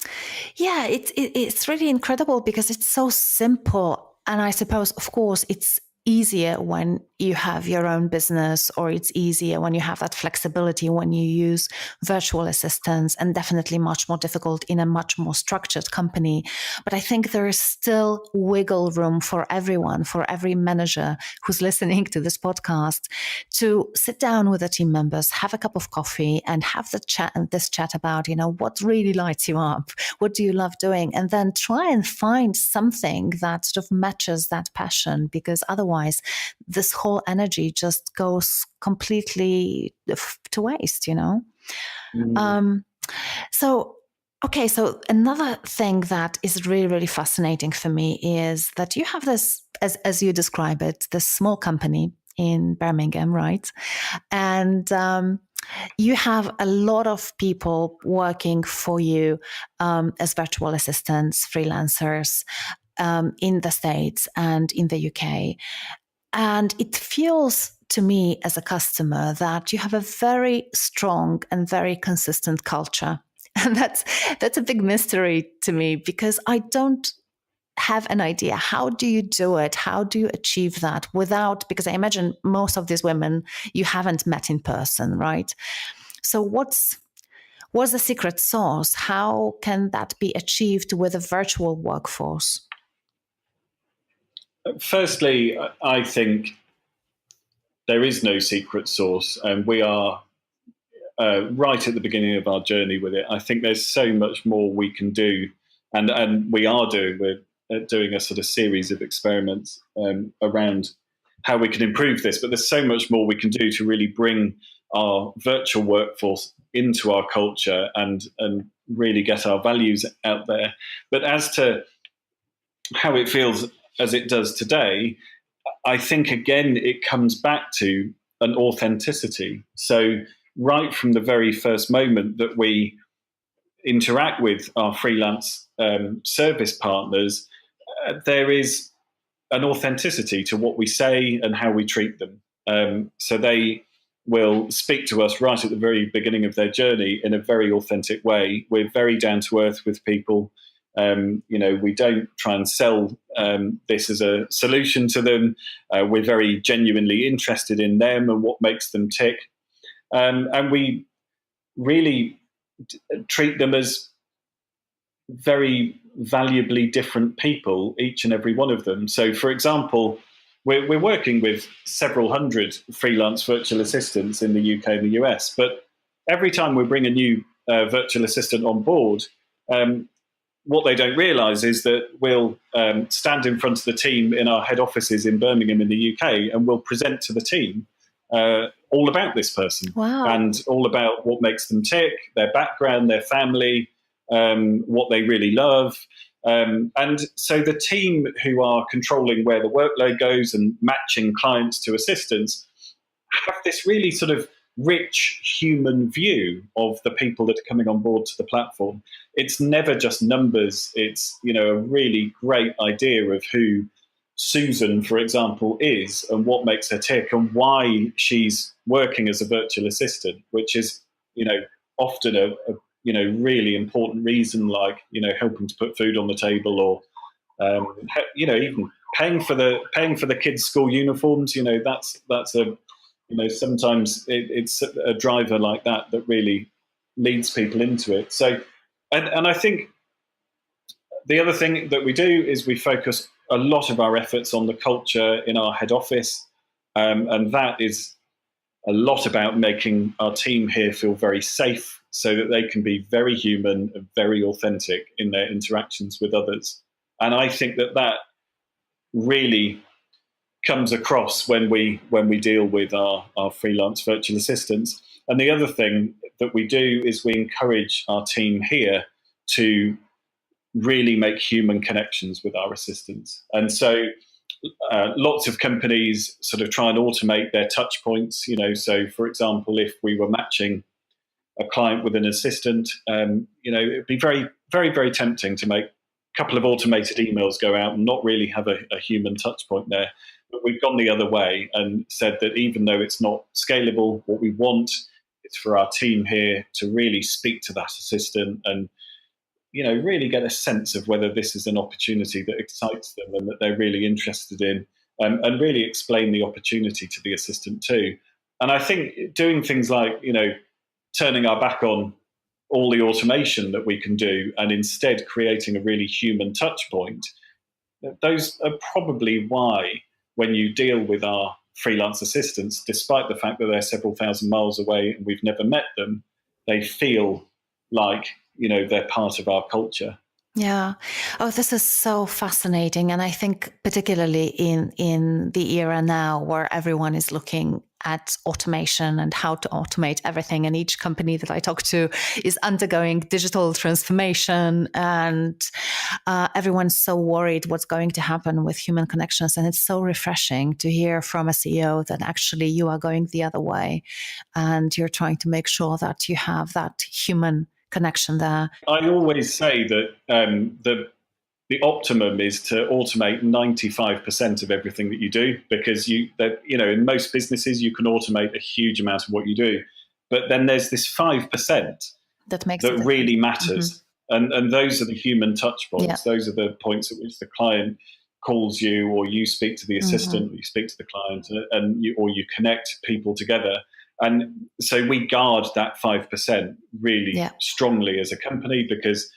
Yeah, it's really incredible because it's so simple And I suppose, of course, it's easier when you have your own business, or it's easier when you have that flexibility when you use virtual assistants, and definitely much more difficult in a much more structured company. But I think there is still wiggle room for everyone, for every manager who's listening to this podcast, to sit down with the team members, have a cup of coffee, and have this chat about, what really lights you up, what do you love doing, and then try and find something that sort of matches that passion, because otherwise this whole energy just goes completely to waste, So another thing that is really, really fascinating for me is that you have this, as you describe it, this small company in Birmingham, right? And you have a lot of people working for you as virtual assistants, freelancers, in the States and in the UK. And it feels to me as a customer that you have a very strong and very consistent culture. And that's a big mystery to me, because I don't have an idea. How do you do it? How do you achieve that because I imagine most of these women you haven't met in person, right? So what's the secret sauce? How can that be achieved with a virtual workforce?
Firstly, I think there is no secret sauce, and we are right at the beginning of our journey with it. I think there's so much more we can do, and we are doing. We're doing a sort of series of experiments around how we can improve this, but there's so much more we can do to really bring our virtual workforce into our culture and really get our values out there. But as to how it feels as it does today, I think, again, it comes back to an authenticity. So right from the very first moment that we interact with our freelance service partners, there is an authenticity to what we say and how we treat them. So they will speak to us right at the very beginning of their journey in a very authentic way. We're very down to earth with people. We don't try and sell this as a solution to them. We're very genuinely interested in them and what makes them tick. And we really treat them as very valuably different people, each and every one of them. So, for example, we're working with several hundred freelance virtual assistants in the UK and the US, but every time we bring a new virtual assistant on board, what they don't realise is that we'll stand in front of the team in our head offices in Birmingham in the UK, and we'll present to the team all about this person.
Wow.
And all about what makes them tick, their background, their family, what they really love. And so the team who are controlling where the workload goes and matching clients to assistants have this really sort of rich human view of the people that are coming on board to the platform. It's never just numbers. It's, a really great idea of who Susan, for example, is and what makes her tick and why she's working as a virtual assistant, which is, often a really important reason, like, helping to put food on the table, or, even paying for the kids' school uniforms. That's a, sometimes it's a driver like that really leads people into it. So, and I think the other thing that we do is we focus a lot of our efforts on the culture in our head office. And that is a lot about making our team here feel very safe so that they can be very human and very authentic in their interactions with others. And I think that really comes across when we deal with our freelance virtual assistants. And the other thing that we do is we encourage our team here to really make human connections with our assistants. And so lots of companies sort of try and automate their touch points. So for example, if we were matching a client with an assistant, it'd be very, very, very tempting to make a couple of automated emails go out and not really have a human touch point there. But we've gone the other way and said that even though it's not scalable, what we want is for our team here to really speak to that assistant and really get a sense of whether this is an opportunity that excites them and that they're really interested in, and really explain the opportunity to the assistant too. And I think doing things like, turning our back on all the automation that we can do and instead creating a really human touch point, those are probably why when you deal with our freelance assistants, despite the fact that they're several thousand miles away and we've never met them, they feel like, they're part of our culture.
Yeah. Oh, this is so fascinating. And I think particularly in the era now where everyone is looking at automation and how to automate everything. And each company that I talk to is undergoing digital transformation, and everyone's so worried what's going to happen with human connections. And it's so refreshing to hear from a CEO that actually you are going the other way and you're trying to make sure that you have that human connection there.
I always say that the optimum is to automate 95% of everything that you do, because in most businesses you can automate a huge amount of what you do, but then there's this 5% that really matters, and those are the human touch points. Yeah. Those are the points at which the client calls you, or you speak to the assistant, or you speak to the client, or you connect people together. And so we guard that 5% really strongly as a company, because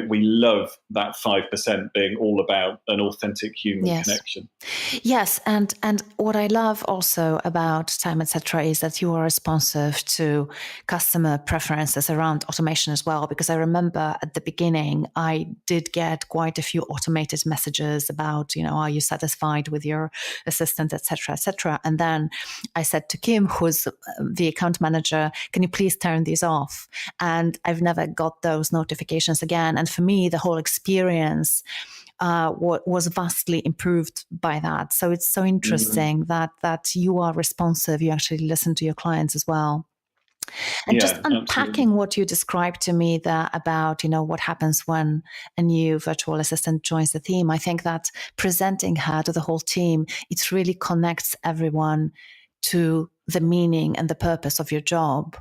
we love that 5% being all about an authentic human connection.
Yes, and what I love also about Time Etc. is that you are responsive to customer preferences around automation as well. Because I remember at the beginning, I did get quite a few automated messages about, are you satisfied with your assistant, etc., etc. And then I said to Kim, who's the account manager, can you please turn these off? And I've never got those notifications again. And for me, the whole experience was vastly improved by that. So it's so interesting that you are responsive. You actually listen to your clients as well. And just unpacking absolutely what you described to me there about, what happens when a new virtual assistant joins the team. I think that presenting her to the whole team, it really connects everyone to the meaning and the purpose of your job.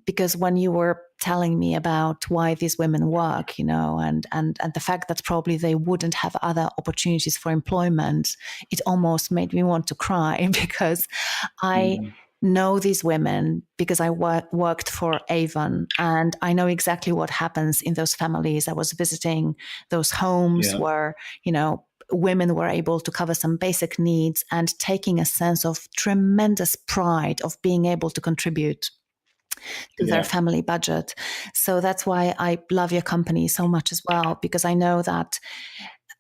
Because when you were telling me about why these women work, and the fact that probably they wouldn't have other opportunities for employment, it almost made me want to cry, because I know these women because I worked for Avon, and I know exactly what happens in those families. I was visiting those homes where, women were able to cover some basic needs and taking a sense of tremendous pride of being able to contribute to their family budget. So that's why I love your company so much as well, because I know that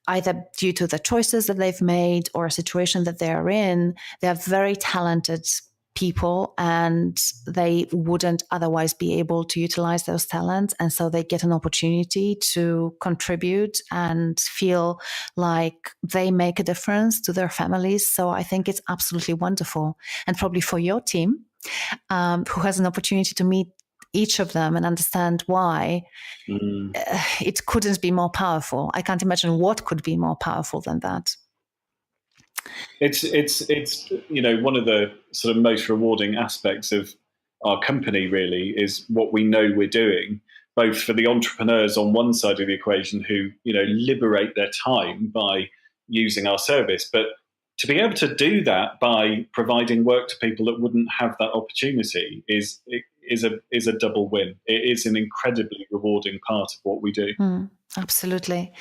either due to the choices that they've made or a situation that they're in, they're very talented people and they wouldn't otherwise be able to utilize those talents. And so they get an opportunity to contribute and feel like they make a difference to their families. So I think it's absolutely wonderful. And probably for your team, who has an opportunity to meet each of them and understand why, it couldn't be more powerful. I can't imagine what could be more powerful than that.
It's one of the sort of most rewarding aspects of our company really is what we know we're doing, both for the entrepreneurs on one side of the equation who liberate their time by using our service, but to be able to do that by providing work to people that wouldn't have that opportunity is a double win. It is an incredibly rewarding part of what we do.
Absolutely.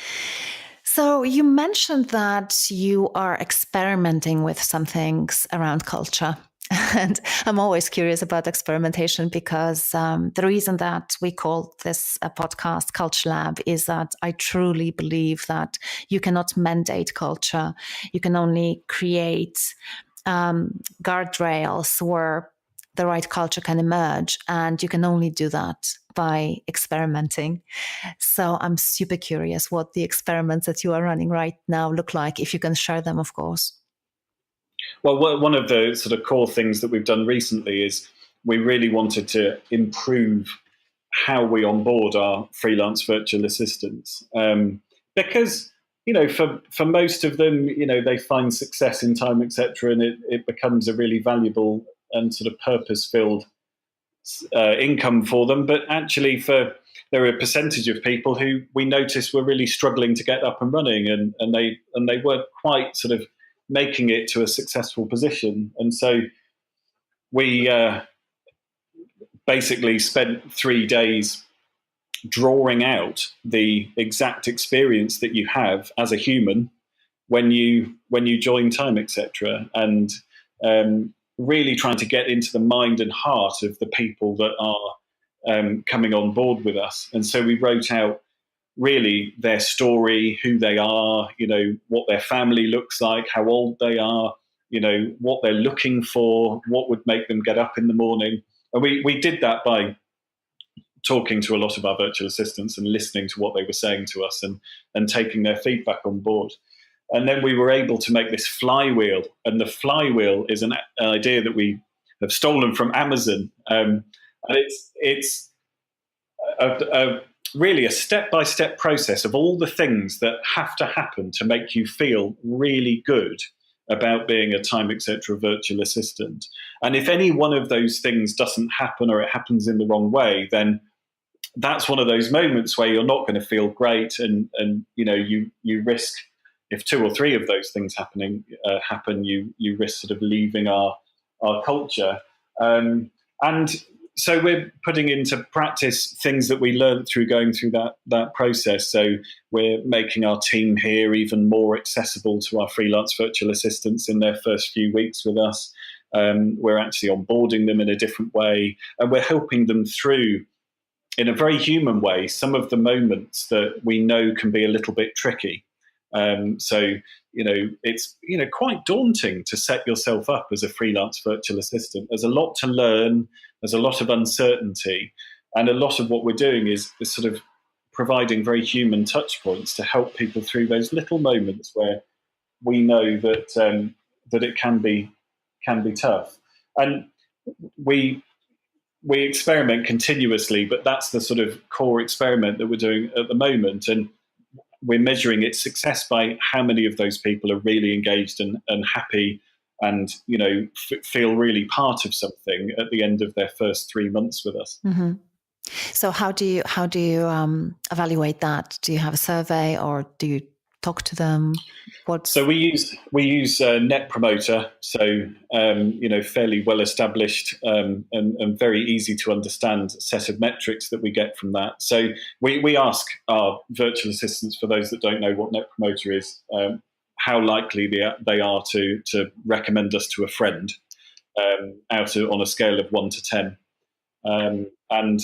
So you mentioned that you are experimenting with some things around culture. And I'm always curious about experimentation because the reason that we call this a podcast Culture Lab is that I truly believe that you cannot mandate culture. You can only create guardrails where the right culture can emerge. And you can only do that by experimenting. So I'm super curious what the experiments that you are running right now look like, if you can share them, of course.
Well, one of the sort of core things that we've done recently is we really wanted to improve how we onboard our freelance virtual assistants. Because, for most of them, they find success in Time, etc., and it becomes a really valuable and sort of purpose-filled income for them. But actually for there were a percentage of people who we noticed were really struggling to get up and running, and they weren't quite sort of making it to a successful position. And so we basically spent 3 days drawing out the exact experience that you have as a human when you join Time, etc., and really trying to get into the mind and heart of the people that are coming on board with us. And so we wrote out really their story, who they are, what their family looks like, how old they are, what they're looking for, what would make them get up in the morning. And we did that by talking to a lot of our virtual assistants and listening to what they were saying to us, and taking their feedback on board. And then we were able to make this flywheel. And the flywheel is an idea that we have stolen from Amazon. And it's really a step-by-step process of all the things that have to happen to make you feel really good about being a Time, etc. virtual assistant. And if any one of those things doesn't happen, or it happens in the wrong way, then that's one of those moments where you're not going to feel great, and you risk, if 2 or 3 of those things happen, you risk sort of leaving our culture. And so we're putting into practice things that we learned through going through that process. So we're making our team here even more accessible to our freelance virtual assistants in their first few weeks with us. We're actually onboarding them in a different way, and we're helping them through, in a very human way, some of the moments that we know can be a little bit tricky. So it's quite daunting to set yourself up as a freelance virtual assistant. There's a lot to learn. There's a lot of uncertainty, and a lot of what we're doing is sort of providing very human touch points to help people through those little moments where we know that that it can be tough. And we experiment continuously, but that's the sort of core experiment that we're doing at the moment. And we're measuring its success by how many of those people are really engaged and happy, and feel really part of something at the end of their first 3 months with us.
Mm-hmm. So how do you evaluate that? Do you have a survey, or do you talk to them?
So we use Net Promoter, so fairly well established and very easy to understand set of metrics that we get from that. So we ask our virtual assistants, for those that don't know what Net Promoter is, how likely they are to recommend us to a friend, on a scale of 1 to 10, and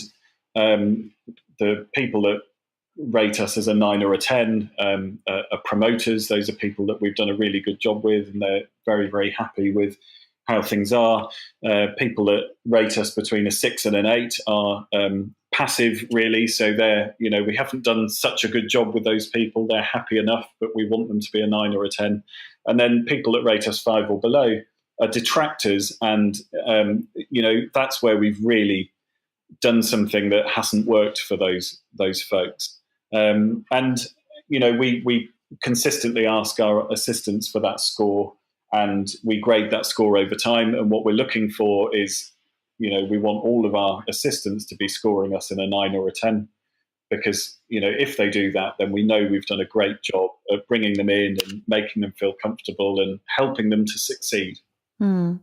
the people that rate us as a 9 or a 10 are promoters. Those are people that we've done a really good job with, and they're very, very happy with how things are. People that rate us between a 6 and an 8 are passive, really. So they're, we haven't done such a good job with those people. They're happy enough, but we want them to be a 9 or a 10. And then people that rate us 5 or below are detractors, and that's where we've really done something that hasn't worked for those folks. We consistently ask our assistants for that score, and we grade that score over time. And what we're looking for is, we want all of our assistants to be scoring us in a 9 or a 10, because, if they do that, then we know we've done a great job of bringing them in and making them feel comfortable and helping them to succeed.
Mm.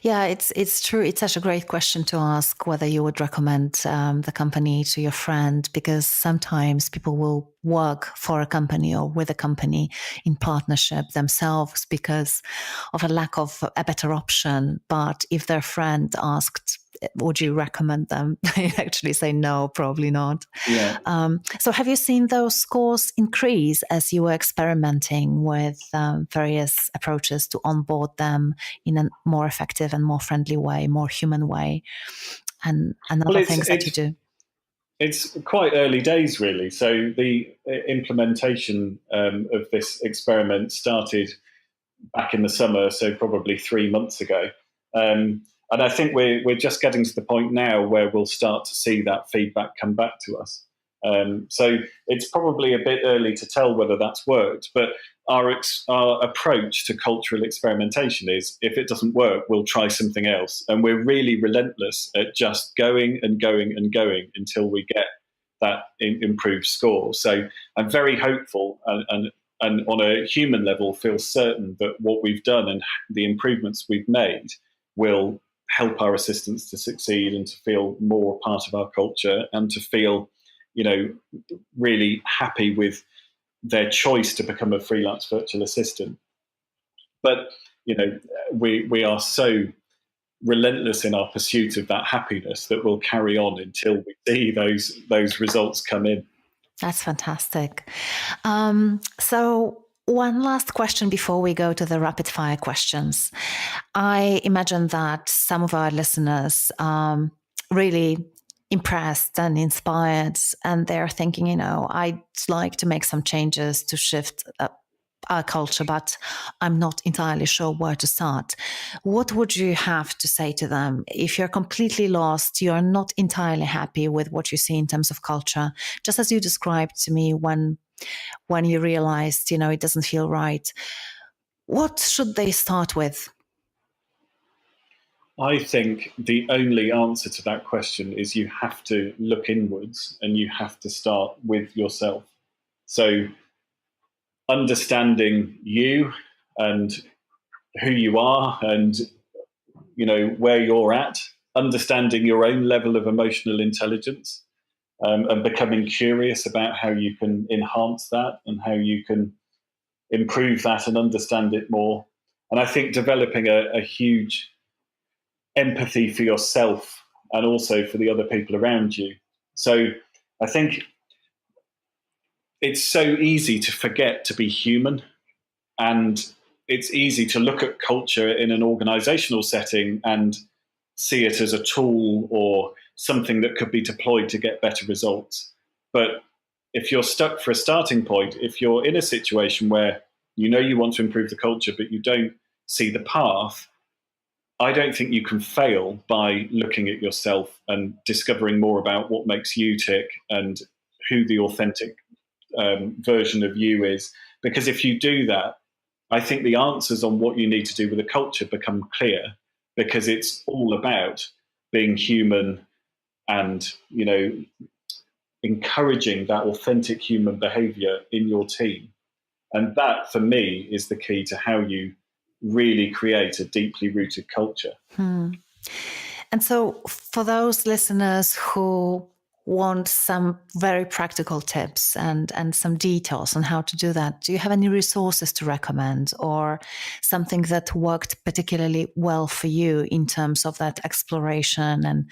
Yeah, it's true. It's such a great question to ask, whether you would recommend the company to your friend, because sometimes people will work for a company or with a company in partnership themselves because of a lack of a better option. But if their friend asked, would you recommend them? They actually say no, probably not.
Yeah.
So have you seen those scores increase as you were experimenting with various approaches to onboard them in a more effective and more friendly way, more human way, and other things that you do?
It's quite early days, really. So the implementation of this experiment started back in the summer, so probably 3 months ago. And I think we're just getting to the point now where we'll start to see that feedback come back to us. So it's probably a bit early to tell whether that's worked, but our approach to cultural experimentation is, if it doesn't work, we'll try something else. And we're really relentless at just going and going and going until we get that improved score. So I'm very hopeful and on a human level feel certain that what we've done and the improvements we've made will help our assistants to succeed and to feel more part of our culture and to feel, really happy with their choice to become a freelance virtual assistant. But, we are so relentless in our pursuit of that happiness that we'll carry on until we see those results come in.
That's fantastic. So one last question before we go to the rapid fire questions. I imagine that some of our listeners are really impressed and inspired, and they're thinking, I'd like to make some changes to shift our culture, but I'm not entirely sure where to start. What would you have to say to them if you're completely lost, you're not entirely happy with what you see in terms of culture, just as you described to me when you realized, it doesn't feel right? What should they start with?
I think the only answer to that question is you have to look inwards and you have to start with yourself. So understanding you and who you are and where you're at, understanding your own level of emotional intelligence, and becoming curious about how you can enhance that and how you can improve that and understand it more. And I think developing a huge empathy for yourself and also for the other people around you. So I think it's so easy to forget to be human, and it's easy to look at culture in an organizational setting and see it as a tool or something that could be deployed to get better results. But if you're stuck for a starting point, if you're in a situation where you want to improve the culture, but you don't see the path, I don't think you can fail by looking at yourself and discovering more about what makes you tick and who the authentic version of you is. Because if you do that, I think the answers on what you need to do with the culture become clear, because it's all about being human and, encouraging that authentic human behavior in your team. And that, for me, is the key to how you really create a deeply rooted culture.
And so for those listeners who want some very practical tips and some details on how to do that, do you have any resources to recommend or something that worked particularly well for you in terms of that exploration and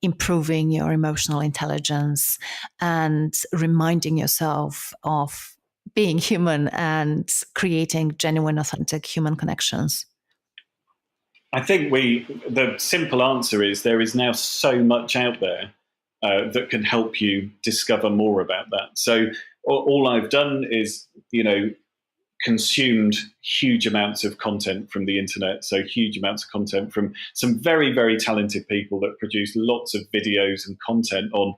improving your emotional intelligence and reminding yourself of being human and creating genuine, authentic human connections?
I think the simple answer is there is now so much out there that can help you discover more about that. So all I've done is, consumed huge amounts of content from the internet. So huge amounts of content from some very, very talented people that produce lots of videos and content on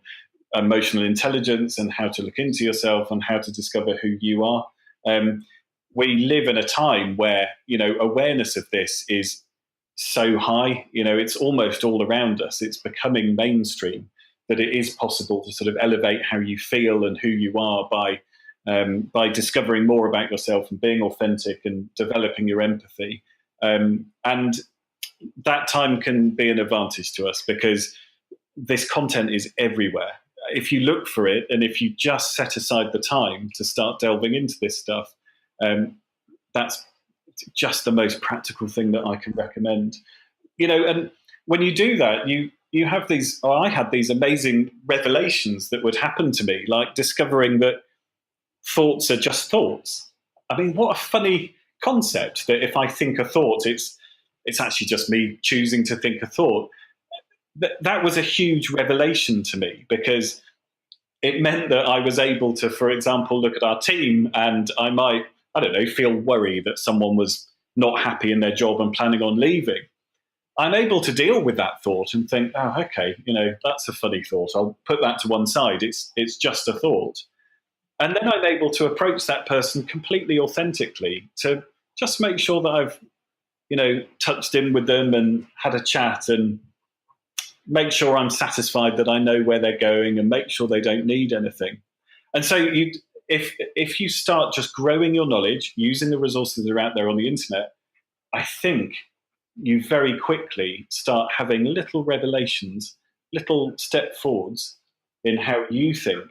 emotional intelligence and how to look into yourself and how to discover who you are. We live in a time where, awareness of this is so high, it's almost all around us. It's becoming mainstream that it is possible to sort of elevate how you feel and who you are by discovering more about yourself and being authentic and developing your empathy. And that time can be an advantage to us because this content is everywhere. If you look for it and if you just set aside the time to start delving into this stuff, that's just the most practical thing that I can recommend. And when you do that, you have these, or I had these amazing revelations that would happen to me, like discovering that thoughts are just thoughts. I mean, what a funny concept that if I think a thought, it's actually just me choosing to think a thought. That was a huge revelation to me because it meant that I was able to, for example, look at our team and I might, feel worry that someone was not happy in their job and planning on leaving. I'm able to deal with that thought and think, oh, okay, that's a funny thought. I'll put that to one side. It's just a thought. And then I'm able to approach that person completely authentically to just make sure that I've, touched in with them and had a chat and, make sure I'm satisfied that I know where they're going, and make sure they don't need anything. And so if you start just growing your knowledge, using the resources that are out there on the internet, I think you very quickly start having little revelations, little step forwards in how you think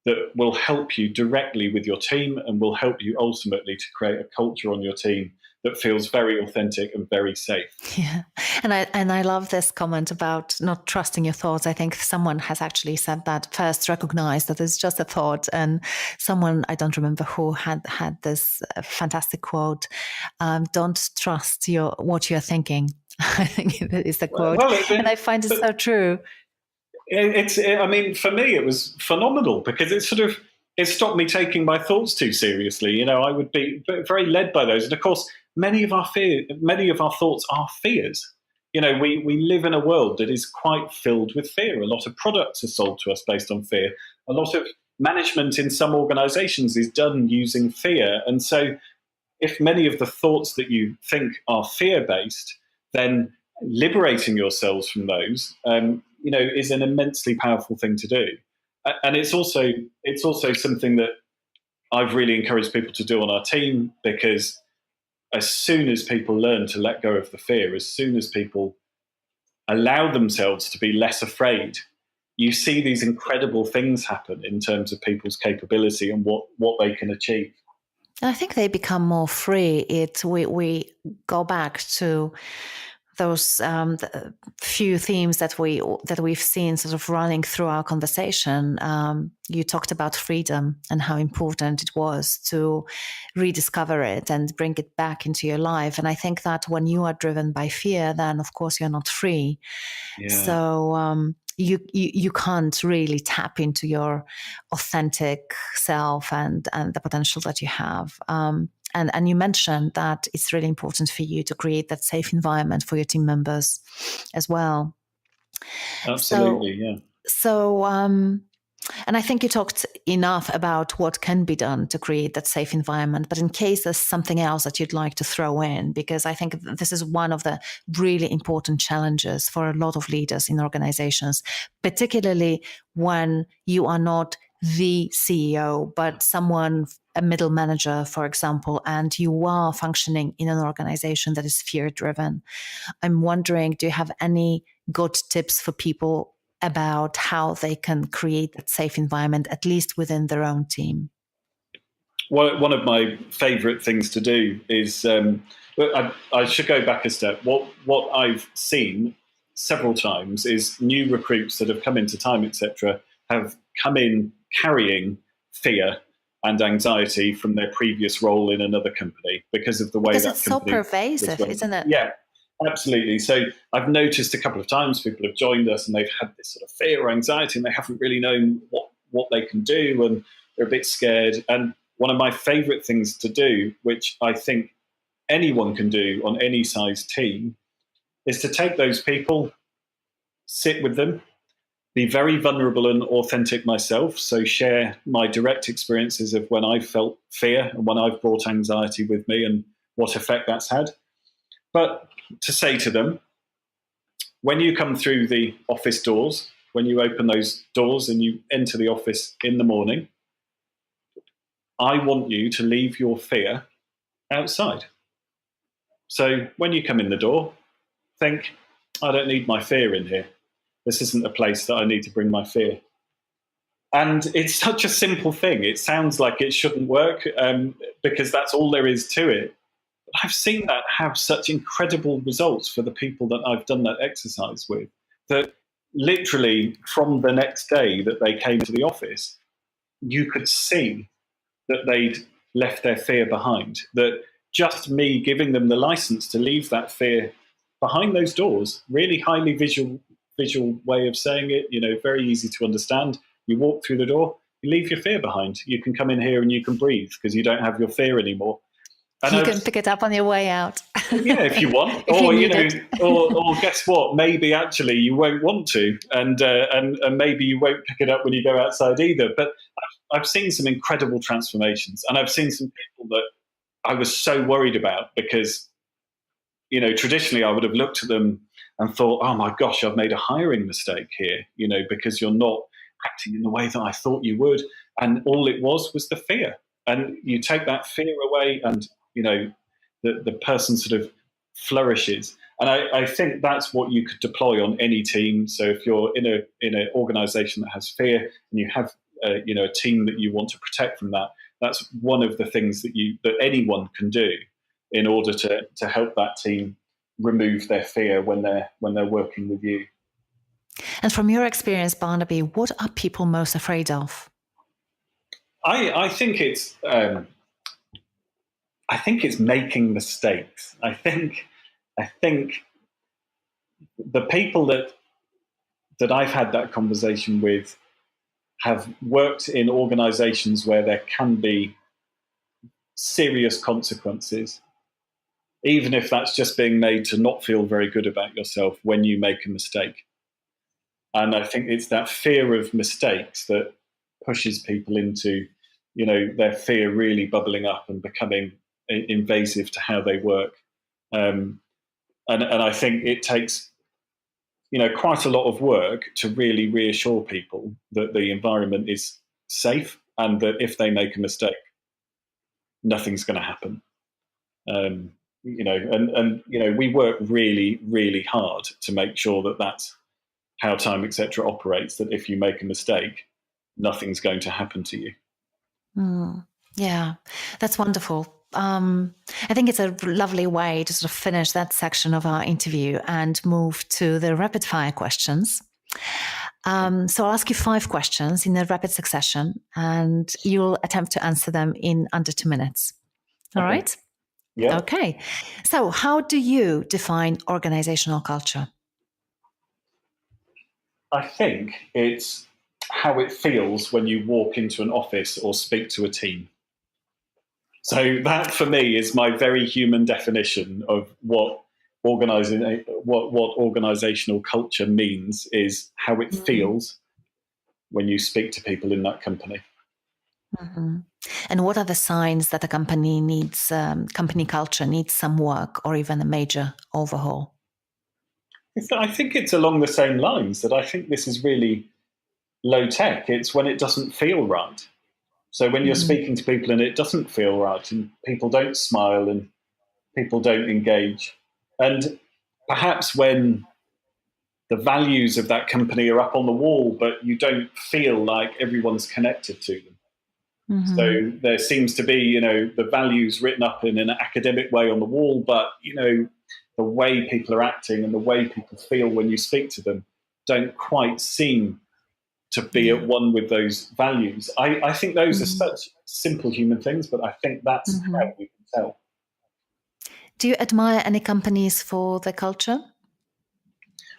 that will help you directly with your team and will help you ultimately to create a culture on your team that feels very authentic and very safe.
Yeah. And I love this comment about not trusting your thoughts. I think someone has actually said that. First, recognize that it's just a thought. And someone, I don't remember who, had this fantastic quote, don't trust what you're thinking. I think it is the quote. And I find it so true.
I mean, for me, it was phenomenal because it stopped me taking my thoughts too seriously. You know, I would be very led by those. And of course, many of our thoughts are fears. You know, we live in a world that is quite filled with fear. A lot of products are sold to us based on fear. A lot of management in some organizations is done using fear. And so if many of the thoughts that you think are fear-based, then liberating yourselves from those, you know, is an immensely powerful thing to do. And it's also something that I've really encouraged people to do on our team, because as soon as people learn to let go of the fear, as soon as people allow themselves to be less afraid, you see these incredible things happen in terms of people's capability and what they can achieve.
I think they become more free. We go back to those few themes that we've seen sort of running through our conversation. You talked about freedom and how important it was to rediscover it and bring it back into your life. And I think that when you are driven by fear, then of course you're not free. Yeah. So you can't really tap into your authentic self and the potential that you have. And you mentioned that it's really important for you to create that safe environment for your team members as well.
Absolutely, yeah.
So, and I think you talked enough about what can be done to create that safe environment. But in case there's something else that you'd like to throw in, because I think this is one of the really important challenges for a lot of leaders in organizations, particularly when you are not the CEO, but someone, a middle manager, for example, and you are functioning in an organization that is fear-driven. I'm wondering, do you have any good tips for people about how they can create that safe environment, at least within their own team?
Well, one of my favorite things to do is, I should go back a step. What I've seen several times is new recruits that have come into time, etc., have come in carrying fear and anxiety from their previous role in another company because of the way that
it's so pervasive, isn't it?
Yeah, absolutely. So I've noticed a couple of times people have joined us and they've had this sort of fear or anxiety and they haven't really known what they can do and they're a bit scared. And one of my favorite things to do, which I think anyone can do on any size team, is to take those people, sit with them, be very vulnerable and authentic myself. So share my direct experiences of when I've felt fear and when I've brought anxiety with me and what effect that's had. But to say to them, when you come through the office doors, when you open those doors and you enter the office in the morning, I want you to leave your fear outside. So when you come in the door, think, I don't need my fear in here. This isn't a place that I need to bring my fear. And it's such a simple thing. It sounds like it shouldn't work because that's all there is to it. But I've seen that have such incredible results for the people that I've done that exercise with, that literally from the next day that they came to the office, you could see that they'd left their fear behind, that just me giving them the license to leave that fear behind those doors, really highly visual way of saying it, you know, very easy to understand. You walk through the door, you leave your fear behind. You can come in here and you can breathe because you don't have your fear anymore. And
you can pick it up on your way out.
Yeah, if you want. Or you know, or guess what? Maybe actually you won't want to, and maybe you won't pick it up when you go outside either. But I've seen some incredible transformations, and I've seen some people that I was so worried about because, you know, traditionally I would have looked at them and thought, oh my gosh, I've made a hiring mistake here, because you're not acting in the way that I thought you would. And all it was the fear. And you take that fear away, and, the person sort of flourishes. And I think that's what you could deploy on any team. So if you're in an organization that has fear, and you have a team that you want to protect from that, that's one of the things that anyone can do in order to help that team remove their fear when they're working with you.
And from your experience, Barnaby, what are people most afraid of?
I think it's making mistakes. I think the people that I've had that conversation with have worked in organizations where there can be serious consequences, even if that's just being made to not feel very good about yourself when you make a mistake. And I think it's that fear of mistakes that pushes people into, their fear really bubbling up and becoming invasive to how they work. And I think it takes, quite a lot of work to really reassure people that the environment is safe, and that if they make a mistake, nothing's going to happen. We work really, really hard to make sure that that's how Time Etc. operates, that if you make a mistake, nothing's going to happen to you.
Yeah, that's wonderful. I think it's a lovely way to sort of finish that section of our interview and move to the rapid fire questions. So I'll ask you 5 questions in a rapid succession, and you'll attempt to answer them in under 2 minutes. All right?
Yeah.
Okay. So how do you define organizational culture?
I think it's how it feels when you walk into an office or speak to a team. So that, for me, is my very human definition of what organizational culture means, is how it feels when you speak to people in that company.
Mm-hmm. And what are the signs that a company needs, company culture needs some work or even a major overhaul?
I think it's along the same lines, that I think this is really low tech. It's when it doesn't feel right. So when you're speaking to people and it doesn't feel right, and people don't smile and people don't engage, and perhaps when the values of that company are up on the wall, but you don't feel like everyone's connected to them. Mm-hmm. So there seems to be, the values written up in an academic way on the wall, but, the way people are acting and the way people feel when you speak to them don't quite seem to be at one with those values. I think those are such simple human things, but I think that's how we can tell.
Do you admire any companies for their culture?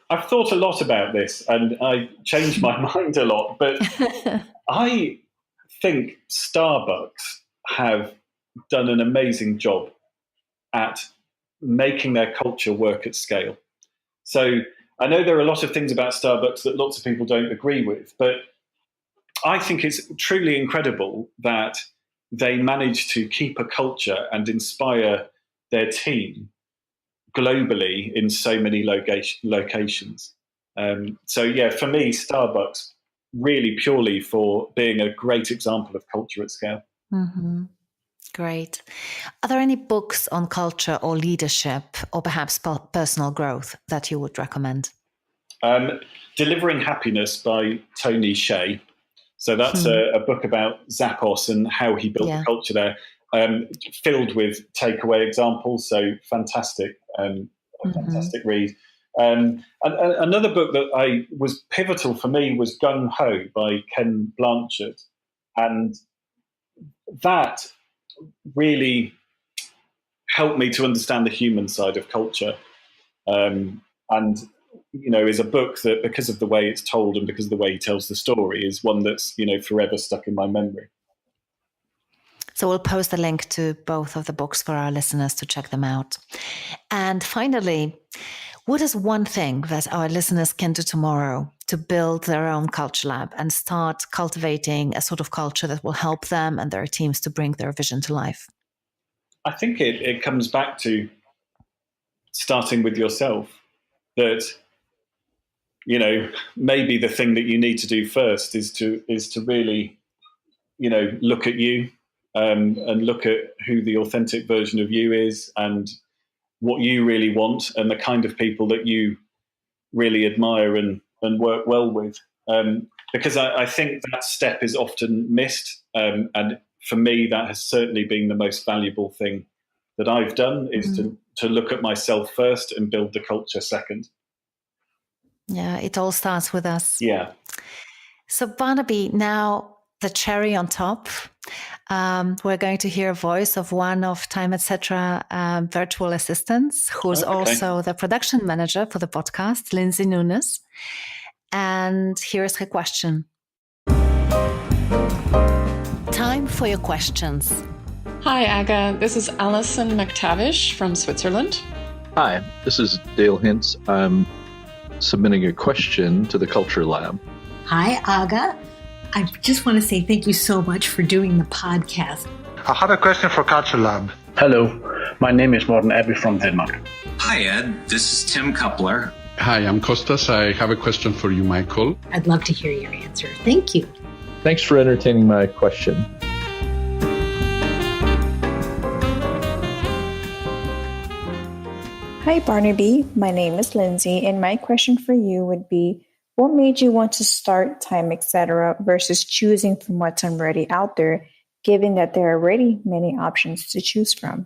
I've thought a lot about this, and I changed my mind a lot, but I think Starbucks have done an amazing job at making their culture work at scale. So I know there are a lot of things about Starbucks that lots of people don't agree with, but I think it's truly incredible that they manage to keep a culture and inspire their team globally in so many locations. So yeah, for me, Starbucks, really purely for being a great example of culture at scale.
Mm-hmm. Great. Are there any books on culture or leadership, or perhaps personal growth, that you would recommend?
Delivering Happiness by Tony Hsieh. So that's a book about Zappos and how he built the culture there, filled with takeaway examples. So fantastic, fantastic read. And another book that was pivotal for me was Gung Ho by Ken Blanchard. And that really helped me to understand the human side of culture. And is a book that, because of the way it's told and because of the way he tells the story, is one that's, forever stuck in my memory.
So we'll post a link to both of the books for our listeners to check them out. And finally, what is one thing that our listeners can do tomorrow to build their own culture lab and start cultivating a sort of culture that will help them and their teams to bring their vision to life?
I think it comes back to starting with yourself. that, maybe the thing that you need to do first is to really, look at you, and look at who the authentic version of you is and what you really want and the kind of people that you really admire and work well with. Because I think that step is often missed. And for me, that has certainly been the most valuable thing that I've done, is to look at myself first and build the culture second.
Yeah, it all starts with us.
Yeah.
So Barnaby, now the cherry on top. We're going to hear a voice of one of Time Etc. Virtual assistants, who's also the production manager for the podcast, Lindsay Nunes. And here's her question. Time for your questions.
Hi, Aga. This is Alison McTavish from Switzerland.
Hi, this is Dale Hintz. I'm submitting a question to the Culture Lab.
Hi, Aga. I just want to say thank you so much for doing the podcast.
I have a question for Culture Lab.
Hello, my name is Morten Abbey from Denmark.
Hi, Ed. This is Tim Coupler.
Hi, I'm Kostas. I have a question for you, Michael.
I'd love to hear your answer. Thank you.
Thanks for entertaining my question.
Hi, Barnaby. My name is Lindsay, and my question for you would be, what made you want to start Time Etc. versus choosing from what's already out there, given that there are already many options to choose from?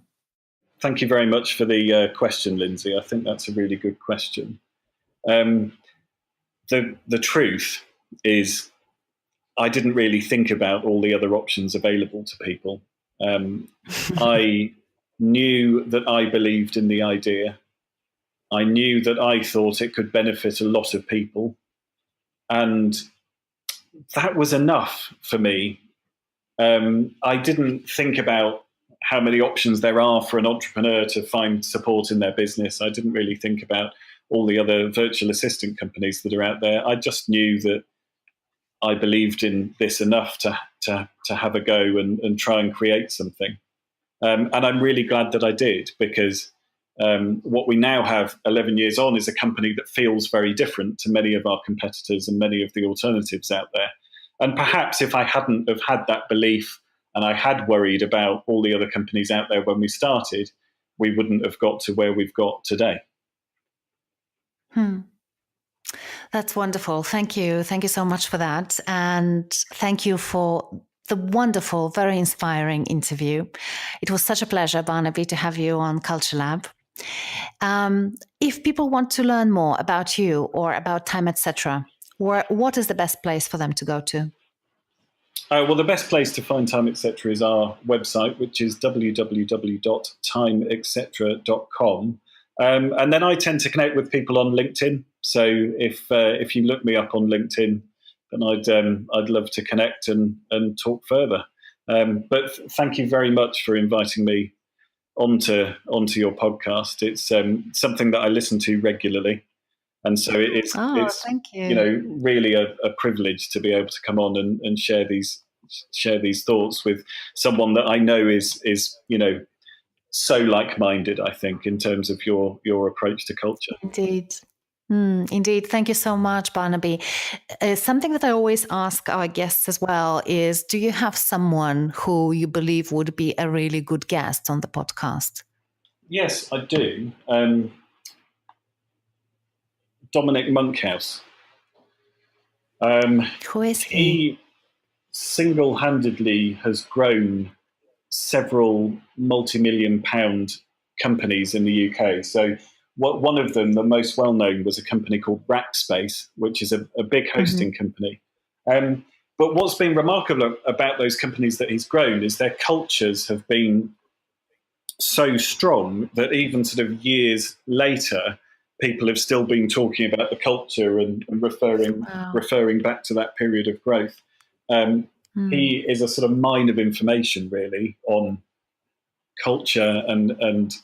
Thank you very much for the question, Lindsay. I think that's a really good question. The truth is, I didn't really think about all the other options available to people. I knew that I believed in the idea. I knew that I thought it could benefit a lot of people. And that was enough for me. I didn't think about how many options there are for an entrepreneur to find support in their business. I didn't really think about all the other virtual assistant companies that are out there. I just knew that I believed in this enough to have a go and try and create something. And I'm really glad that I did, because what we now have 11 years on is a company that feels very different to many of our competitors and many of the alternatives out there. And perhaps if I hadn't have had that belief and I had worried about all the other companies out there when we started, we wouldn't have got to where we've got today.
That's wonderful. Thank you. Thank you so much for that. And thank you for the wonderful, very inspiring interview. It was such a pleasure, Barnaby, to have you on Culture Lab. If people want to learn more about you or about Time Etc., what is the best place for them to go to?
Well, the best place to find Time Etc. is our website, which is www.timeetc.com. And then I tend to connect with people on LinkedIn. So if you look me up on LinkedIn, then I'd love to connect and talk further. But thank you very much for inviting me onto your podcast. It's something that I listen to regularly, and so it's
thank you.
Really a privilege to be able to come on and share these thoughts with someone that I know is so like-minded, I think, in terms of your approach to culture.
Indeed. Thank you so much, Barnaby. Something that I always ask our guests as well is, do you have someone who you believe would be a really good guest on the podcast?
Yes, I do. Dominic Monkhouse.
Who is he?
He single-handedly has grown several multi-million-pound companies in the UK. So one of them, the most well-known, was a company called Rackspace, which is a big hosting company. But what's been remarkable about those companies that he's grown is their cultures have been so strong that even sort of years later, people have still been talking about the culture and referring back to that period of growth. He is a sort of mine of information, really, on culture and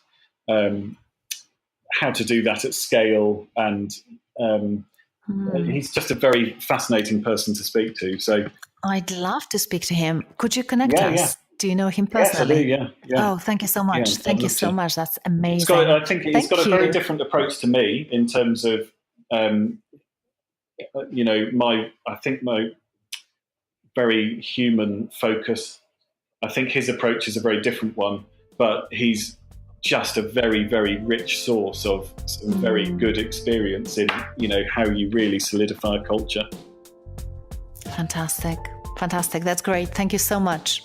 how to do that at scale. And he's just a very fascinating person to speak to. So
I'd love to speak to him. Could you connect us?
Yeah.
Do you know him
Yes, I
personally?
do, yeah.
Oh, thank you so much.
Yeah,
Thank you so
definitely.
much. That's amazing.
I think he's got a very
you.
different approach to me in terms of, my very human focus. I think his approach is a very different one, but he's just a very, very rich source of some very good experience in, how you really solidify a culture.
Fantastic. That's great. Thank you so much.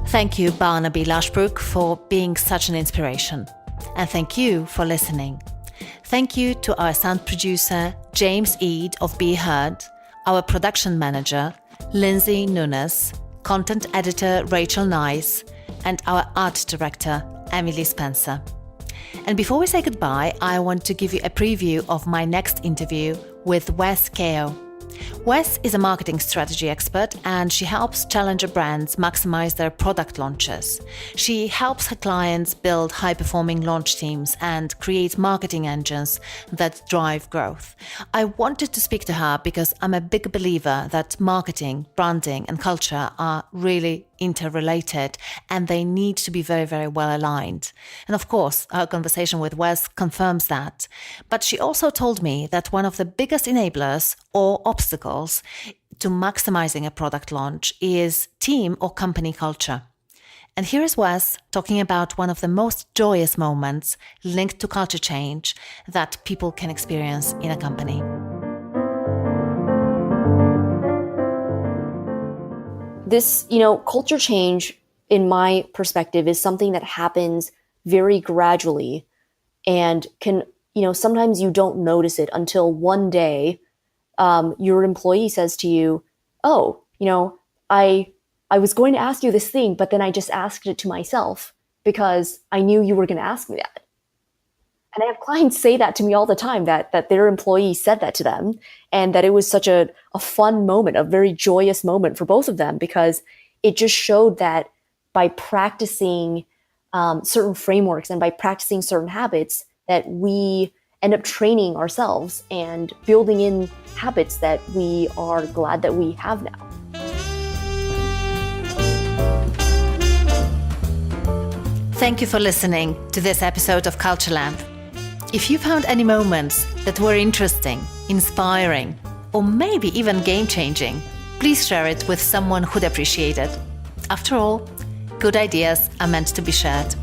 Thank you, Barnaby Lashbrooke, for being such an inspiration. And thank you for listening. Thank you to our sound producer, James Eade of Be Heard, our production manager, Lindsay Nunes, content editor, Rachel Nice, and our art director, Emily Spencer. And before we say goodbye, I want to give you a preview of my next interview with Wes Kao. Wes is a marketing strategy expert, and she helps challenger brands maximize their product launches. She helps her clients build high-performing launch teams and create marketing engines that drive growth. I wanted to speak to her because I'm a big believer that marketing, branding, and culture are really interrelated, and they need to be very, very well aligned. And of course, our conversation with Wes confirms that. But she also told me that one of the biggest enablers or obstacles to maximizing a product launch is team or company culture. And here is Wes talking about one of the most joyous moments linked to culture change that people can experience in a company.
This, culture change, in my perspective, is something that happens very gradually and can, sometimes you don't notice it until one day your employee says to you, oh, I was going to ask you this thing, but then I just asked it to myself because I knew you were going to ask me that. And I have clients say that to me all the time, that their employee said that to them, and that it was such a fun moment, a very joyous moment for both of them, because it just showed that by practicing certain frameworks and by practicing certain habits, that we end up training ourselves and building in habits that we are glad that we have now.
Thank you for listening to this episode of Culture Lamp. If you found any moments that were interesting, inspiring, or maybe even game-changing, please share it with someone who'd appreciate it. After all, good ideas are meant to be shared.